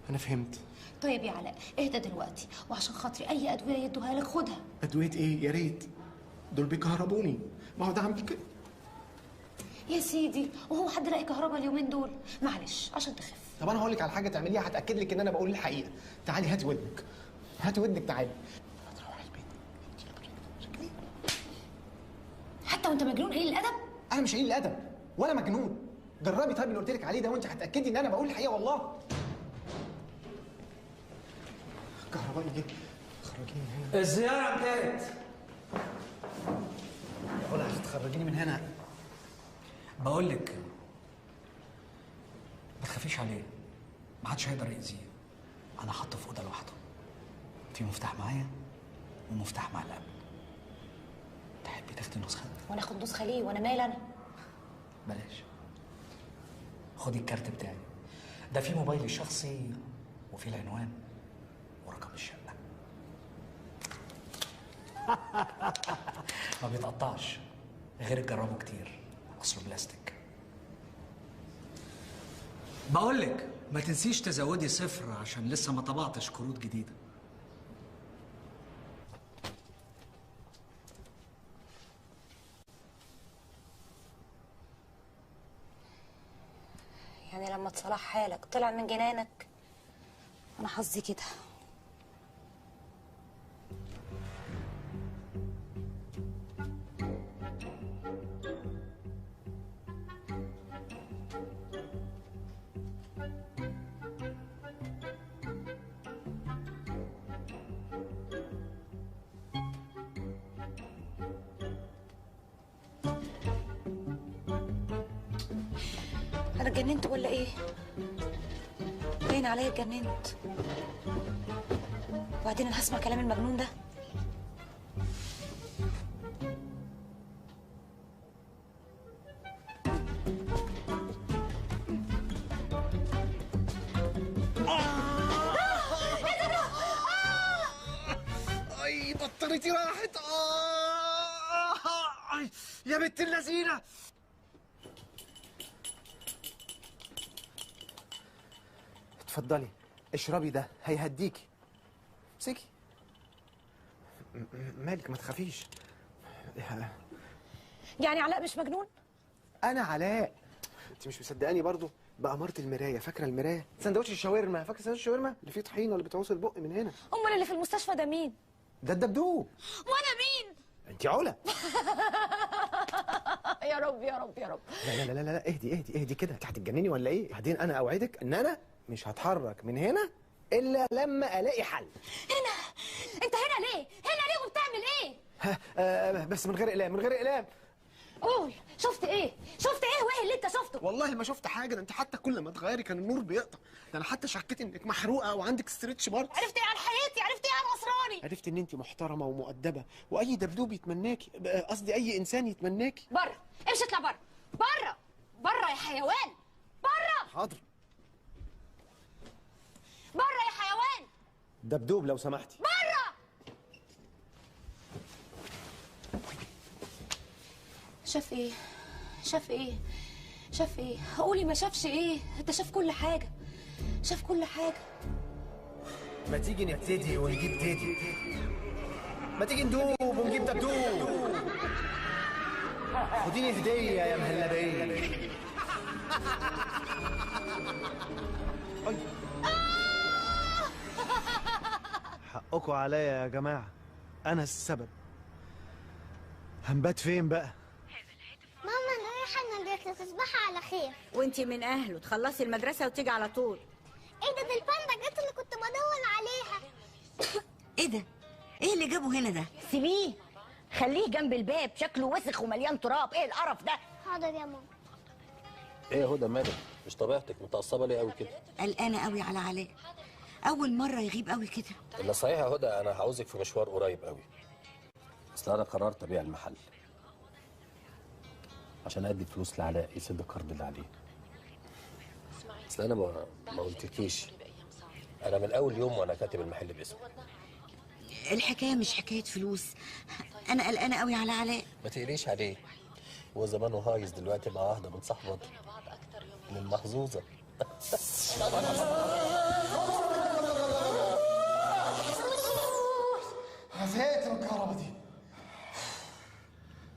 انا فهمت.
طيب يا علاء اهدى دلوقتي، وعشان خاطري اي ادويه يدوها لك خدها.
ادويه ايه؟ يا ريت، دول بيكهربوني. ما هو ده عامل كده.
يا سيدي وهو حد لاقي كهرباء اليومين دول؟ معلش عشان تخف.
طب انا هقول لك على حاجه تعمليها هتاكد لك ان انا بقول الحقيقه. تعالي هاتي ودنك، هاتي ودنك، تعالي.
حتى وانت مجنون قليل الادب؟
انا مش قليل الادب ولا مجنون. جربي طيب اللي قلت لك عليه ده وانت هتاكدي ان انا بقول الحقيقه والله. كهربائي جه، خرجيني من هنا.
الزياره انتهت.
يا علا هتخرجيني من هنا.
بقول لك ما تخافيش عليه، ما حدش هيقدر يأذيه. انا حاطه في اوضه لوحده، في مفتاح معايا ومفتاح مع الامن. تحبي تاخدي نسخه؟
وانا اخد نسخه ليه وانا مال انا؟
بلاش، خدي الكارت بتاعي ده، فيه موبايلي الشخصي وفيه العنوان ورقم الشقه. ما بيتقطعش غير تجربه كتير، اصله بلاستيك. بقول لك ما تنسيش تزودي 0 عشان لسه ما طبعتش كروت جديده.
يعني لما تصلح حالك طلع من جنانك؟ انا حظي كده. انا اتجننت ولا ايه؟ باين عليا اتجننت. وبعدين انا هسمع كلام المجنون ده؟
اي بطاريتي راحت. يا بنت اللذينه. اتفضلي اشربي ده هيهديكي. امسكي. مالك ما تخافيش.
يعني علاء مش مجنون؟
انا علاء. انت مش مصدقاني برضو؟ بأمارة المرايه. فاكره المرايه؟ سندوتش الشاورما. فاكره سندوتش الشاورما اللي فيه طحينه اللي بتعوص البق من هنا؟
امال اللي في المستشفى ده مين؟
ده الدبدوب.
وانا مين؟
انت علا.
يا رب يا رب يا رب.
لا لا لا لا اهدي اهدي اهدي كده. انت هتتجنني ولا ايه؟ بعدين انا اوعدك ان انا مش هتحرك من هنا الا لما الاقي حل.
هنا؟ انت هنا ليه؟ هنا ليه وبتعمل ايه؟
بس من غير اقلام، من غير اقلام.
قول شفت ايه؟ شفت ايه وايه اللي انت شفته؟
والله ما شفت حاجه. ده انت حتى كل ما تغيري كان النور بيقطع. ده انا حتى شكيت انك محروقه وعندك ستريتش مارك.
عرفت ايه عن حياتي؟ عرفت ايه عن اسراري؟
عرفت ان انت محترمه ومؤدبه واي دبدوب يتمناكي، قصدي اي انسان يتمناكي.
بره امشي اطلع بره. بره بره يا حيوان. بره.
حاضر.
بره يا حيوان.
دبدوب لو سمحتي.
بره. شاف ايه؟ شاف ايه؟ شاف ايه؟ قولي ما شافش ايه؟ ده شاف كل حاجه. شاف كل حاجه.
ما تيجي نبتدي ونجيب تيدي. ما تيجي ندوب ونجيب دبدوب. خديني هديه يا مهلبيه. حقكوا عليا يا جماعه، انا السبب. هنبات فين بقى؟
ماما انا رايحه المدرسه، تصبحي على خير.
وانتي من اهله تخلصي المدرسه وتيجي على طول.
ايه ده؟ دي الباندا جت اللي كنت بدور عليها.
ايه ده؟ ايه اللي جابه هنا ده؟
سيبيه، خليه جنب الباب، شكله وسخ ومليان تراب. ايه القرف ده؟
حاضر يا ماما.
ايه يا هدى مالك؟ مش طبيعتك متعصبه ليه قوي كده؟
قلقانه قوي على علاء، اول مره يغيب قوي كده.
الا صحيح يا هدى انا هعوزك في مشوار قريب قوي. اصل انا قررت ابيع المحل عشان ادي فلوس لعلاء يسد القرض اللي عليه. اصل انا ما قلتلكيش، انا من اول يوم وانا كاتب المحل باسمه.
الحكايه مش حكايه فلوس، انا قلقانه قوي على علاء.
ما تقليش عليه، هو زمانه هايص دلوقتي مع واحده من صاحبته من المحظوظه.
زهقت من الكهرباء دي.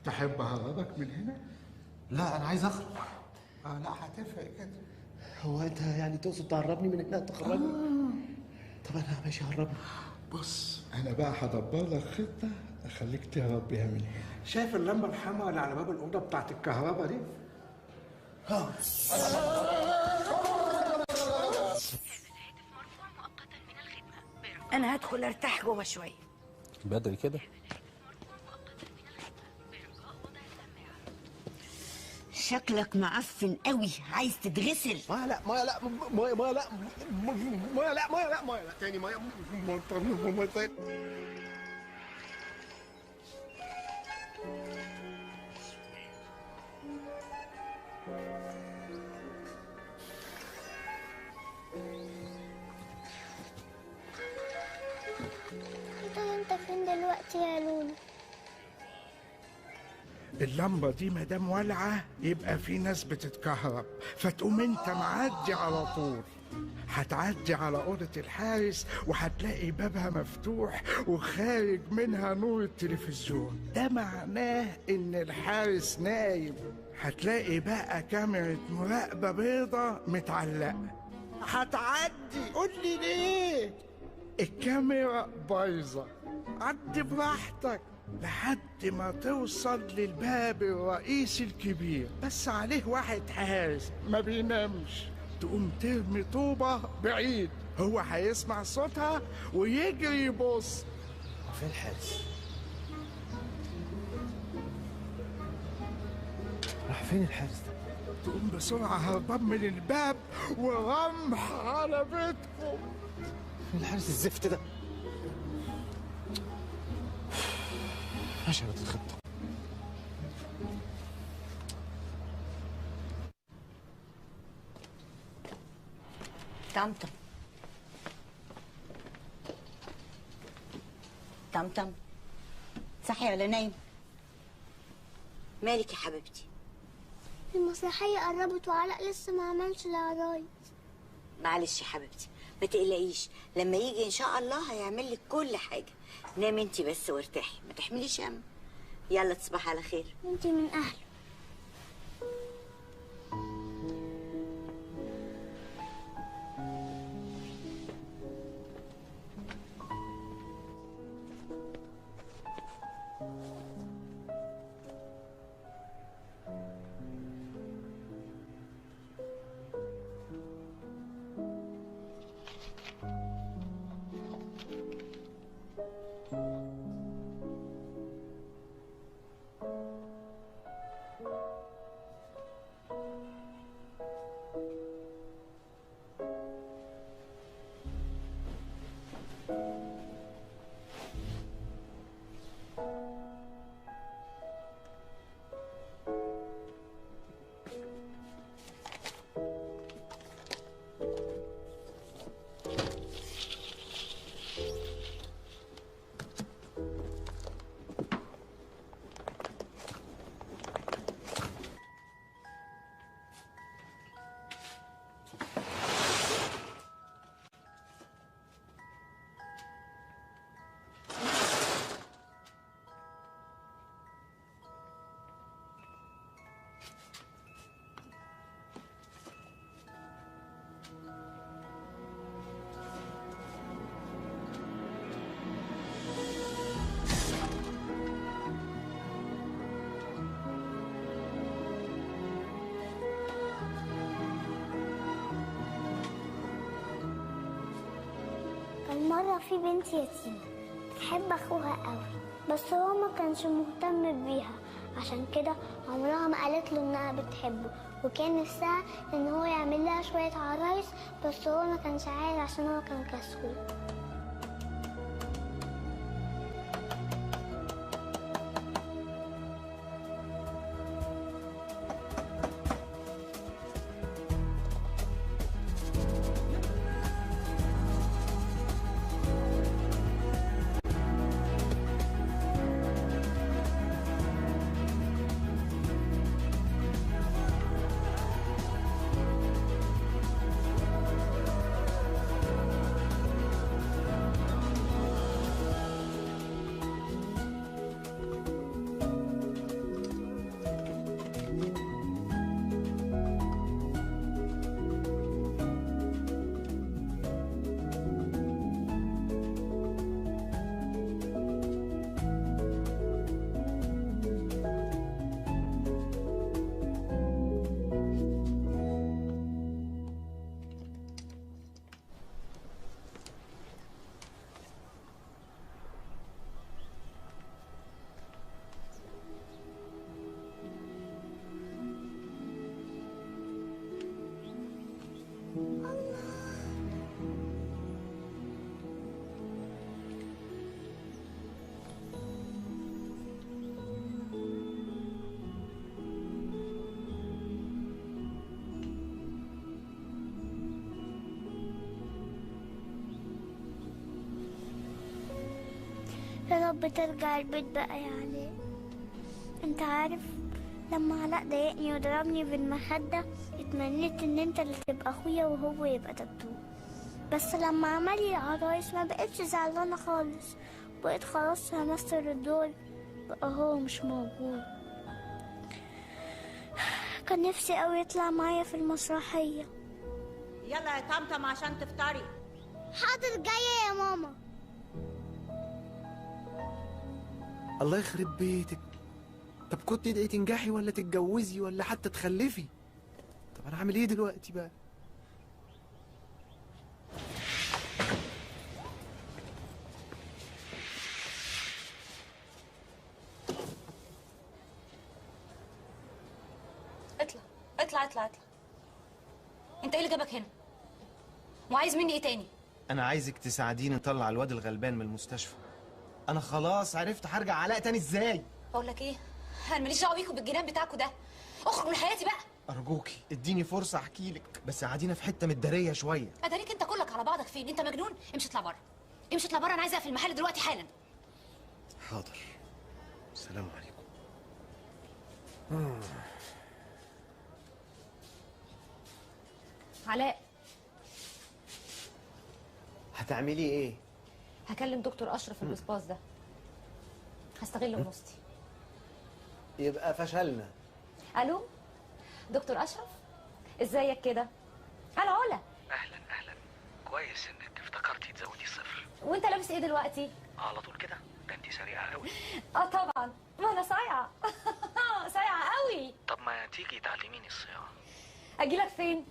تحب اهربك من هنا؟
لا انا عايز اخرج.
لا هتفرق كده.
هو انت يعني تقصد تهربني من هنا تخرجني؟ طب انا ماشي هربني.
بص انا بقى هدبر لك خطه اخليك تهرب بيها من هنا. شايف اللمبه الحمراء اللي على باب الاوضه بتاعت الكهرباء دي؟
انا هدخل ارتاح جوه شويه.
بدري كده؟
شكلك معفن قوي، عايز تتغسل.
ميه لا ميه لا ميه ميه لا ميه لا ميه لا ميه لا تاني ميه تاني.
انت فين دلوقتي يا لولو؟
اللمبة دي مادام والعة يبقى في ناس بتتكهرب، فتقوم انت معدي على طول. هتعدي على أوضة الحارس وهتلاقي بابها مفتوح وخارج منها نور التلفزيون، ده معناه إن الحارس نايم. هتلاقي بقى كاميرا مراقبة بيضة متعلقة. هتعدي قول لي ليه؟ الكاميرا بايظة. عدي براحتك لحد ما توصل للباب الرئيسي الكبير، بس عليه واحد حارس ما بينامش. تقوم ترمي طوبة بعيد، هو هيسمع صوتها ويجري يبص.
فين الحارس؟ راح فين الحارس ده؟
تقوم بسرعة هربان من الباب ورمح على بيتكم.
فين الحارس الزفت ده؟ فشلت الخطة.
طمطم طمطم، صحي ولا نايم؟ مالك يا حبيبتي؟
المسرحية قربت وعلاء لسه ما عملش العرايس.
معلش يا حبيبتي ما تقلقيش، لما يجي ان شاء الله هيعمل لك كل حاجه. نامي انت بس وارتاحي، ما تحمليش هم. يلا تصبحي على خير.
انت من اهله. كان مرة في بنت يتيمة بتحب أخوها قوي، بس هو ما كانش مهتم بيها، عشان كده عمرها ما قالت له إنها بتحبه، وكان نفسها إن هو يعمل لها شوية عرايس، بس هو ما كانش عايز عشان هو كان كسول. يا رب ترجع البيت بقى يا علاء. انت عارف لما علاء ضايقني وضربني بالمخدة اتمنيت ان انت اللي تبقى اخويا وهو يبقى دبدوب، بس لما عمل لي العرايس ما بقتش زعلانة خالص، بقيت خلاص همثل الدور بقى هو مش موجود. كان نفسي قوي يطلع معايا في المسرحية.
يلا يا طمطم عشان تفطري.
حاضر جاية يا ماما.
الله يخرب بيتك. طب كنت تدعي تنجحي ولا تتجوزي ولا حتى تخلفي؟ طب انا اعمل ايه دلوقتي بقى؟
اطلع اطلع اطلع اطلع. انت ايه اللي جابك هنا؟ وعايز مني ايه تاني؟
انا عايزك تساعديني نطلع الواد الغلبان من المستشفى. انا خلاص عرفت هرجع علاء تاني ازاي.
بقول لك ايه، انا ماليش دعوه بيكم بالجنان بتاعكم ده، اخرج من حياتي بقى.
ارجوكي اديني فرصه احكي لك، بس قعدينا في حته متداريه شويه.
اداريك انت كلك على بعضك فين؟ انت مجنون؟ امشي اطلع بره، امشي اطلع بره، انا عايزه اقفل المحل دلوقتي حالا.
حاضر. السلام عليكم.
علاء
هتعملي ايه؟
هكلم دكتور اشرف البسباس ده، هستغل ونصتي.
يبقى فشلنا.
الو دكتور اشرف، ازيك كده؟ انا علا.
اهلا اهلا، كويس انك افتكرتي تزودي صفر.
وانت لابس ايه دلوقتي؟
على طول كده؟ ده انت سريعه قوي.
طبعا، ما انا صايعه. صايعه قوي.
طب ما تيجي تعلميني الصياعه.
اجيلك فين؟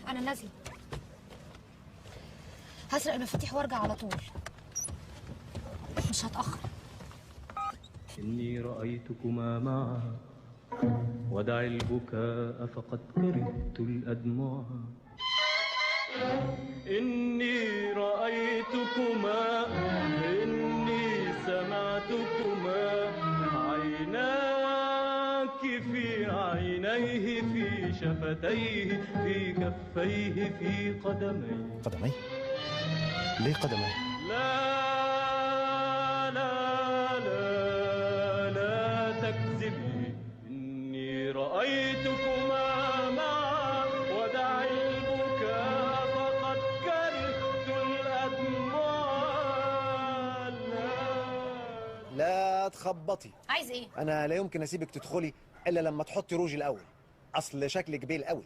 أنا نازلة، هسرق المفاتيح وارجع على طول، مش هتأخر.
إني رأيتكما معا ودع البكاء فقد كرهت الأدمع. إني رأيتكما، إني سمعتكما، عيناك في عينيه، في شفتيه، في كفيه، في قدميه.
قدمي؟ ليه قدمي؟
لا لا لا لا تكذبي، إني رأيتكما معا ودع البكاء فقد كرهت الأدمع.
لا تخبطي.
عايز ايه؟
انا لا يمكن اسيبك تدخلي الا لما تحطي روج الاول، اصل شكلك بيل قوي.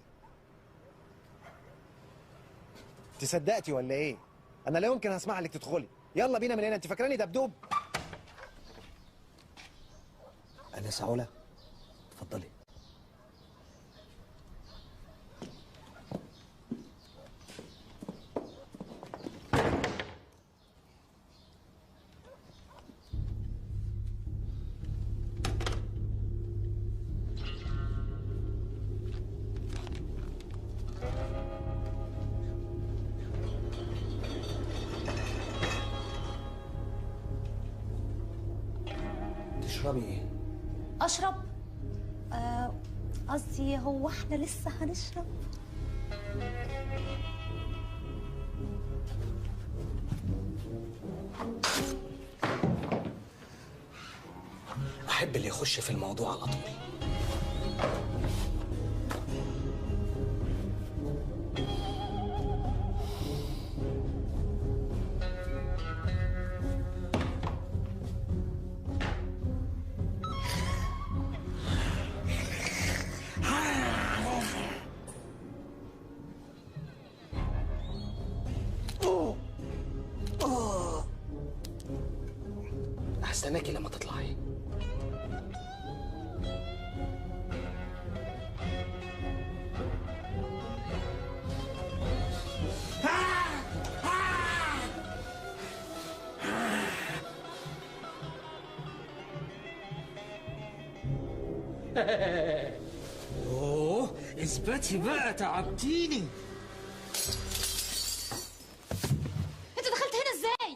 تصدقتي ولا ايه؟ انا لا يمكن هسمح لك تدخلي. يلا بينا من هنا، انت فاكراني دبدوب؟
انسه علا اتفضلي. تشربي ايه؟
اشرب؟ قصدي هو احنا لسه هنشرب؟
احب اللي يخش في الموضوع على طول. هستناكي لما تطلعي.
اوه اثبتي بقى، تعبتيني.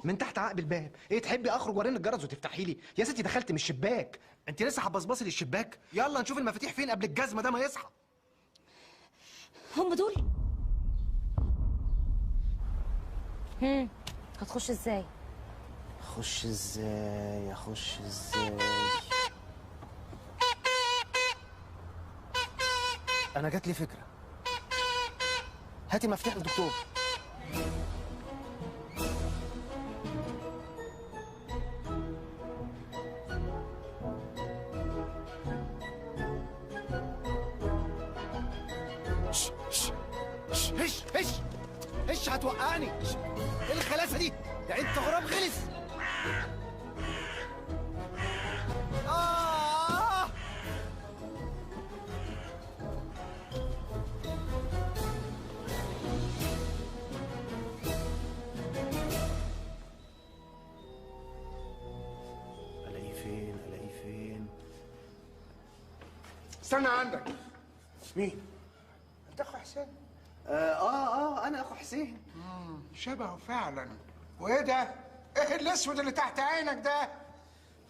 من تحت عقب الباب. ايه تحبي اخرج وارن الجرس وتفتحي لي؟ يا ستي دخلت من الشباك، انت لسه هتبصبصي للشباك؟ يلا نشوف المفاتيح فين قبل الجزمه ده ما يصحى.
هم دول؟ هتخش ازاي؟
اخش ازاي؟ اخش ازاي؟ انا جات لي فكره. هاتي مفتاح الدكتور.
هش هتوقعني. ايه الخلاسه دي؟ يعني انت غراب غلس.
الاقيه فين؟ الاقيه فين؟
استنى عندك.
مين؟
انت اخو حسين؟
انا اخو حسين.
شبهه فعلا. وايه ده؟ ايه الاسود اللي تحت عينك ده؟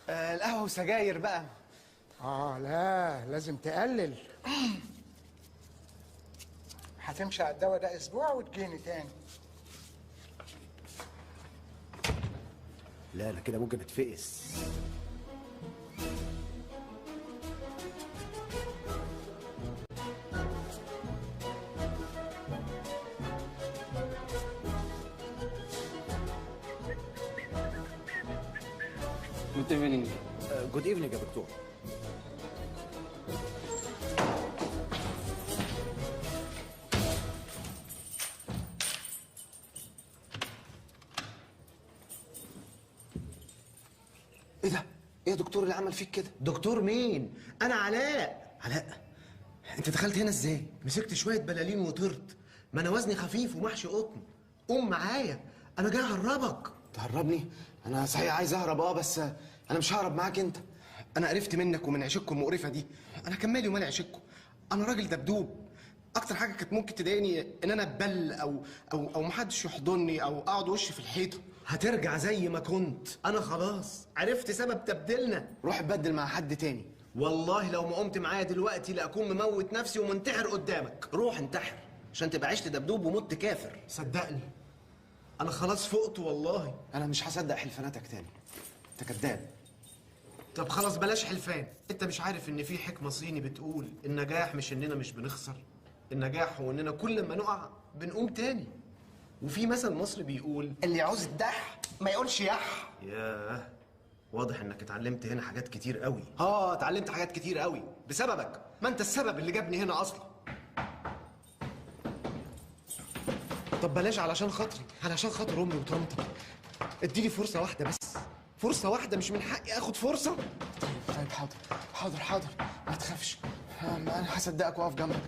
القهوه وسجاير بقى.
لا لازم تقلل. هتمشي على الدواء ده اسبوع وتجيني تاني.
لا انا كده ممكن اتفقس.
جود ايفنينج.
جود ايفنينج يا دكتور.
ايه ده؟ ايه يا دكتور اللي عمل فيك كده؟ دكتور مين؟ انا علاء. علاء؟ انت دخلت هنا ازاي؟ مسكت شويه بلالين وطرت. ما انا وزني خفيف ومحشي قطن. قوم معايا، انا جاي اهربك. تهربني؟ انا صحيح عايز اهرب بس انا مش ههرب معاك انت. انا قرفت منك ومن عيشتكم المقرفه دي. انا كان مالي ومال عيشتكم. انا راجل دبدوب. اكتر حاجه كانت ممكن تضايقني ان انا اتبل او محدش يحضني او اقعد وشي في الحيطه. هترجع زي ما كنت. انا خلاص عرفت سبب تبديلنا. روح اتبدل مع حد تاني. والله لو ما قمت معايا دلوقتي لاكون مموت نفسي ومنتحر قدامك. روح انتحر عشان تبقى عشت دبدوب ومت كافر. صدقني انا خلاص فقت والله. انا مش هصدق حلفاناتك تاني. انت كذاب. طب خلاص بلاش حلفان. انت مش عارف ان في حكمه صيني بتقول النجاح مش اننا مش بنخسر، النجاح هو اننا كل ما نقع بنقوم تاني. وفي مثل مصري بيقول اللي يعوز الدح ما يقولش يح. ياه، واضح انك اتعلمت هنا حاجات كتير قوي. اتعلمت حاجات كتير قوي بسببك. ما انت السبب اللي جابني هنا اصلا. طب بلاش علشان خاطري، علشان خاطر امي وطنطا. اديني فرصه واحده بس. فرصه واحده، مش من حقي اخد فرصه؟ طيب حاضر ما تخافش. انا هصدقك واقف جنبك.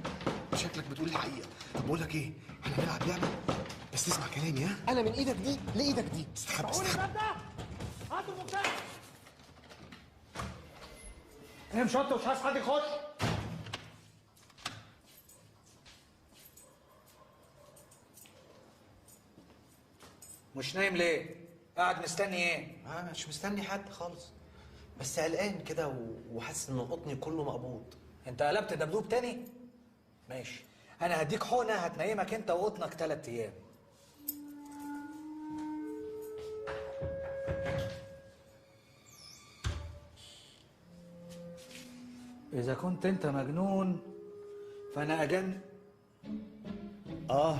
شكلك بتقول الحقيقه. طب بقول لك ايه، احنا هنلعب لعبه بس تسمع كلامي. ها، انا من ايدك دي لايدك دي. استخبى.
هاتوا المفتاح. امشي انت، مش عايز حد يخش.
مش نايم ليه؟ قاعد مستني ايه؟
مش مستني حد خالص، بس قلقان كده وحاسس ان قطني كله مقبوض.
انت قلبت دبدوب تاني؟ ماشي، انا هديك حقنه هتنيمك انت وقطنك 3 ايام. اذا كنت انت مجنون فانا اجن.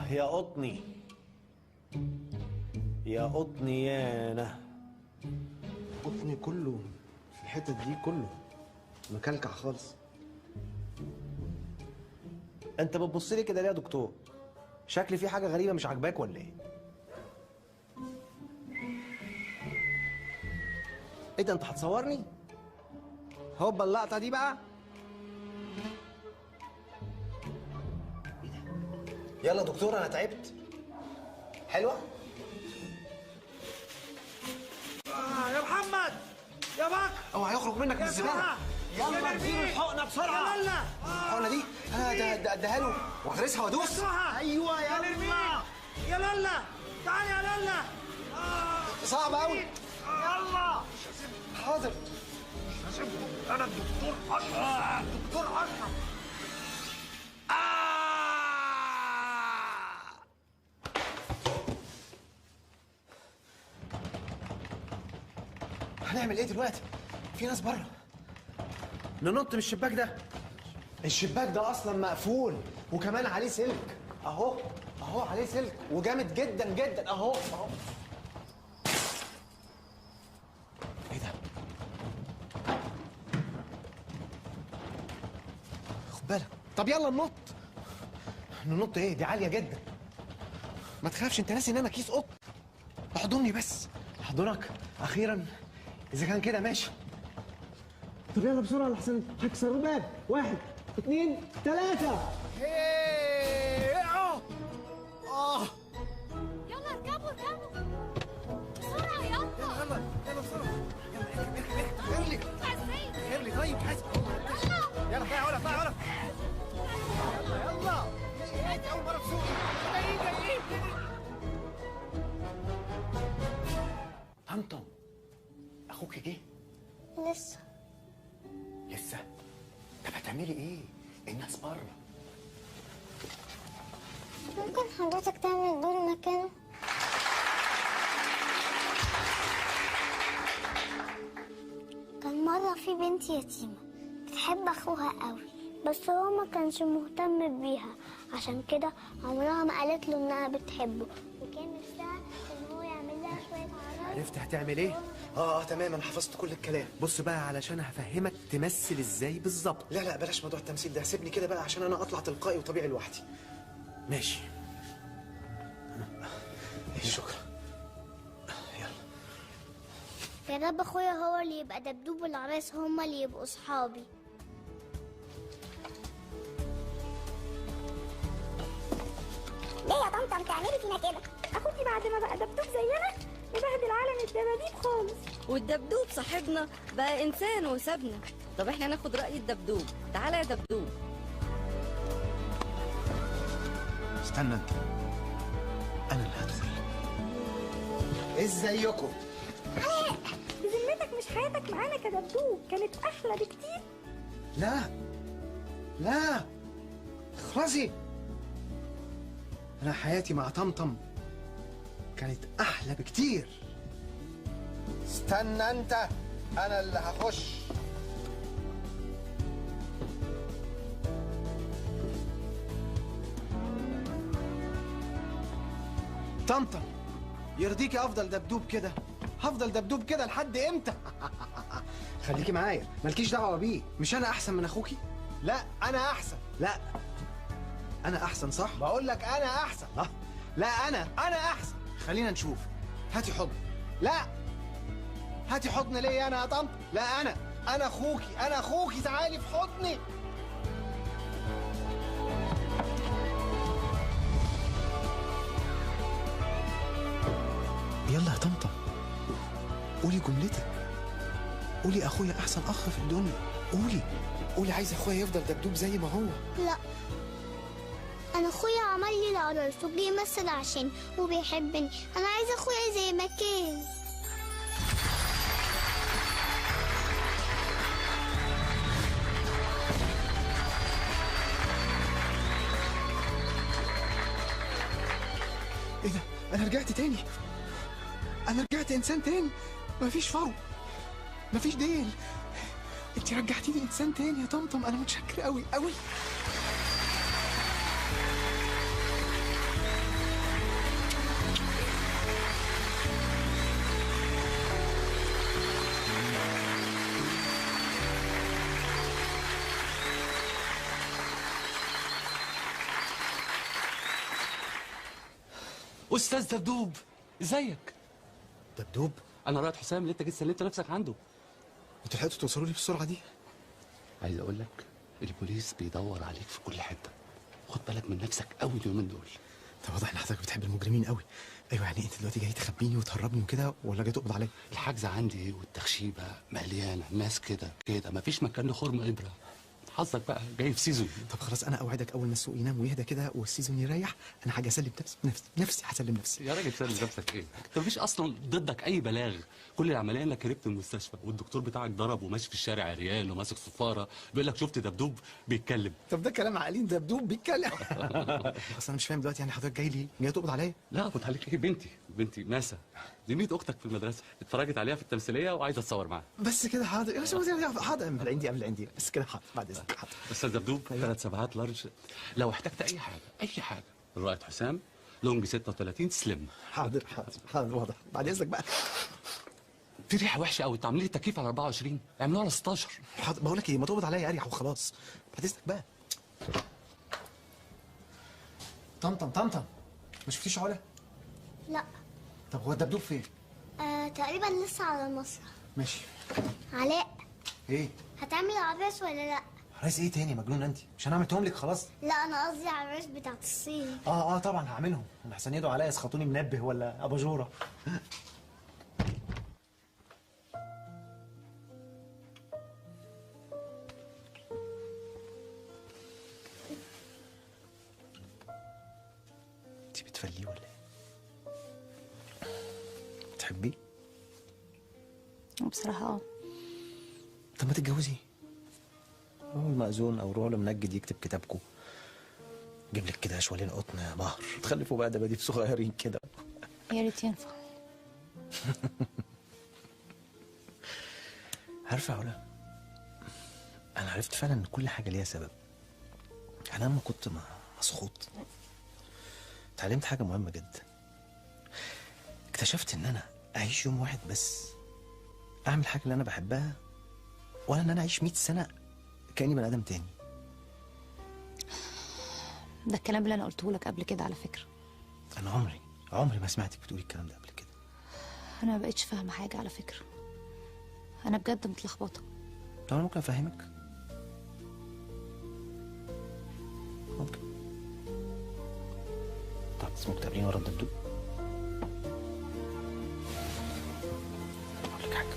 يا قطني، يا قطني، يا انا
قطني كله في الحتت دي كله مكلكع خالص.
انت بتبص لي كده ليه يا دكتور؟ شكلي في حاجه غريبه مش عاجباك ولا ايه؟
ايه ده، انت هتصورني؟ هوبا اللقطه دي بقى. ايه ده؟ يلا دكتور انا تعبت. حلوه؟
يا محمد يا بكر،
اوعى يخرج منك من الزباله. يلا اديله الحقنه بسرعه.
يلا
الحقنه دي انا اديها له واغرسها وادوس. ايوه
يلا يا لالا، تعالي يا لالا.
صعب قوي. يلا. حاضر.
انا الدكتور اشرف.
دكتور اشرف. هنعمل ايه دلوقتي؟ في ناس بره.
ننط من الشباك ده. الشباك ده اصلا مقفول وكمان عليه سلك. اهو عليه سلك وجامد جدا جدا. اهو.
ايه ده؟ خد بالك.
طب يلا ننط. ننط ايه؟ دي عاليه جدا.
ما تخافش، انت ناسي ان انا كيس قط. احضني بس.
احضنك اخيرا. اذا كان كده ماشي. طب يلا بسرعه لحسن هكسر الباب. 1 2 3.
يلا اركبوا بسرعه.
يلا بسرعه. اغلي طيب. يلا طلع علا. يلا انت اول مره تسوق. جايين.
طمطم اخوك جه؟
لسه.
طب هتعملي ايه؟ الناس بره.
ممكن حضرتك تعمل دور مكانه؟ كان مرة في بنت يتيمة بتحب أخوها قوي، بس هو ما كانش مهتم بيها، عشان كده عمرها ما قالت له إنها بتحبه، وكان نفسها إن هو يعمل لها شوية عرايس.
عرفت هتعمل ايه؟ تمام، انا حفظت كل الكلام. بص بقى علشان هفهمك تمثل ازاي بالظبط. لا بلاش موضوع التمثيل ده، سيبني كده بقى عشان انا اطلع تلقائي وطبيعي لوحدي. ماشي. شكرا.
يا رب أخويا هو اللي يبقى دبدوب والعرايس هما اللي يبقوا صحابي.
ليه يا طنطا بتعملي فينا كده؟ اخوكي بعد ما بقى دبدوب زينا مبهدل عالم الدباديب خالص.
والدبدوب صاحبنا بقى انسان وسابنا. طب احنا ناخد رأي الدبدوب. تعالى يا دبدوب.
استنى انت، انا اللي هدخل. ازيكم؟
علاء بذمتك مش حياتك معانا كدبدوب كانت احلى بكتير؟
لا اخلصي. انا حياتي مع طمطم كانت احلى بكتير.
استنى انت، انا اللي هخش.
طمطم يرضيكي افضل دبدوب كده؟ هفضل دبدوب كده لحد امتى؟ خليكي معايا، مالكيش دعوه بيه. مش انا احسن من اخوكي؟ لا انا احسن. لا انا احسن صح؟ بقول لك انا احسن. لا انا احسن. خلينا نشوف. هاتي حضن. لا هاتي حضن ليه انا يا طنط؟ لا انا اخوكي تعالي في حضني. يلا يا طنطا قولي جملتك. قولي اخويا احسن اخ في الدنيا. قولي عايز اخويا يفضل دبدوب زي ما هو.
لا، انا اخويا عمل لي العرايس وبيمثل عشان وبيحبني. انا عايزه اخويا زي ما كان.
ايه ده؟ انا رجعت تاني. انا رجعت انسان تاني. مفيش فرو، مفيش ديل. انت رجعتيني انسان تاني يا طمطم. انا متشكر قوي قوي.
استاذ دبدوب ازيك؟
دبدوب؟
انا رائد حسام اللي انت جيت سلمت نفسك عنده.
انتوا لحقتوا توصلوا لي بالسرعه دي؟
عايز اقول لك البوليس بيدور عليك في كل حته. خد بالك من نفسك قوي اليومين دول.
طب واضح ان حضرتك بتحب المجرمين قوي. ايوه، يعني انت دلوقتي جاي تخبيني وتهربني وكده ولا جاي تقبض عليا؟
الحجز عندي والتخشيبه مليانه ناس كده مفيش مكان لخرم ابره. حظك بقى جاي في سيزون.
طب خلاص انا اوعدك اول ما السوق ينام ويهدى كده والسيزون يريح انا حاجه اسلم نفسي هسلم نفسي.
يا راجل سلم نفسك ايه؟ انت مفيش اصلا ضدك اي بلاغ، كل العمليه انك هربت من المستشفى والدكتور بتاعك ضرب وماشي في الشارع عريان وماسك صفاره بيقول لك شفت دبدوب بيتكلم.
طب ده كلام عقلين، دبدوب بيتكلم. اصل انا مش فاهم دلوقتي، يعني حضرتك جاي ليه؟ جاي تقبض عليا؟
لا اقبض عليك ايه؟ بنتي ماسه زميله اختك في المدرسه، اتفرجت عليها في التمثيليه وعايزه اتصور معاها.
بس كده حاضر، حاضر قبل عندي بس كده حاضر بعد اذنك حاضر.
استاذ دبدوب 3 سبعات لارج، لو احتجت اي حاجه الرائد حسام لونج 36 سليم.
حاضر واضح بعد اذنك بقى.
في ريحه وحشه قوي، انتوا عاملين التكييف على 24 اعملوها على 16.
حاضر بقول لك ايه، ما تقبض عليا اريح وخلاص بعد اذنك بقى. طمطم ما شفتيش علا؟
لا.
طب هو الدبدوب فين؟
تقريبا لسه على المسرح.
ماشي.
علاء
ايه؟
هتعمل عراس ولا لا؟
عرايس ايه تاني مجنون انت؟ مش انا عملتهم لك خلاص؟
لا انا قصدي عراس بتاعت الصين.
طبعا هعملهم، انا احسن يدعوا عليا يسخطوني منبه ولا اباجوره. انت بتفليه ولا ايه؟ بتحبيه؟
بصراحة
طب ما تتجوزي، روحوا المأذون او روحوا لمنجد يكتب كتابكم، جيب لك كده شوالين قطن بحر، تخلفوا بقى دباديب صغيرين كده.
يا ريت ينفع.
عارفه يا علا، انا عرفت فعلا ان كل حاجه ليها سبب. انا لما كنت مسخوط اتعلمت حاجه مهمه جدا، اكتشفت ان انا اعيش يوم واحد بس اعمل حاجه اللي انا بحبها، ولا ان انا اعيش 100 سنه كاني بني ادم تاني.
ده الكلام اللي انا قلته لك قبل كده على فكره.
انا عمري ما سمعتك بتقولي الكلام ده قبل كده.
انا ما بقتش فاهمه حاجه على فكره، انا بجد متلخبطه.
طب انا ممكن افهمك؟ ممكن. طب اسمك تقابليني ورا الدبدوب؟ اقول لك حاجه.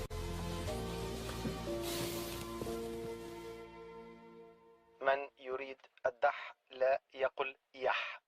من يريد الدح لا يقل يح.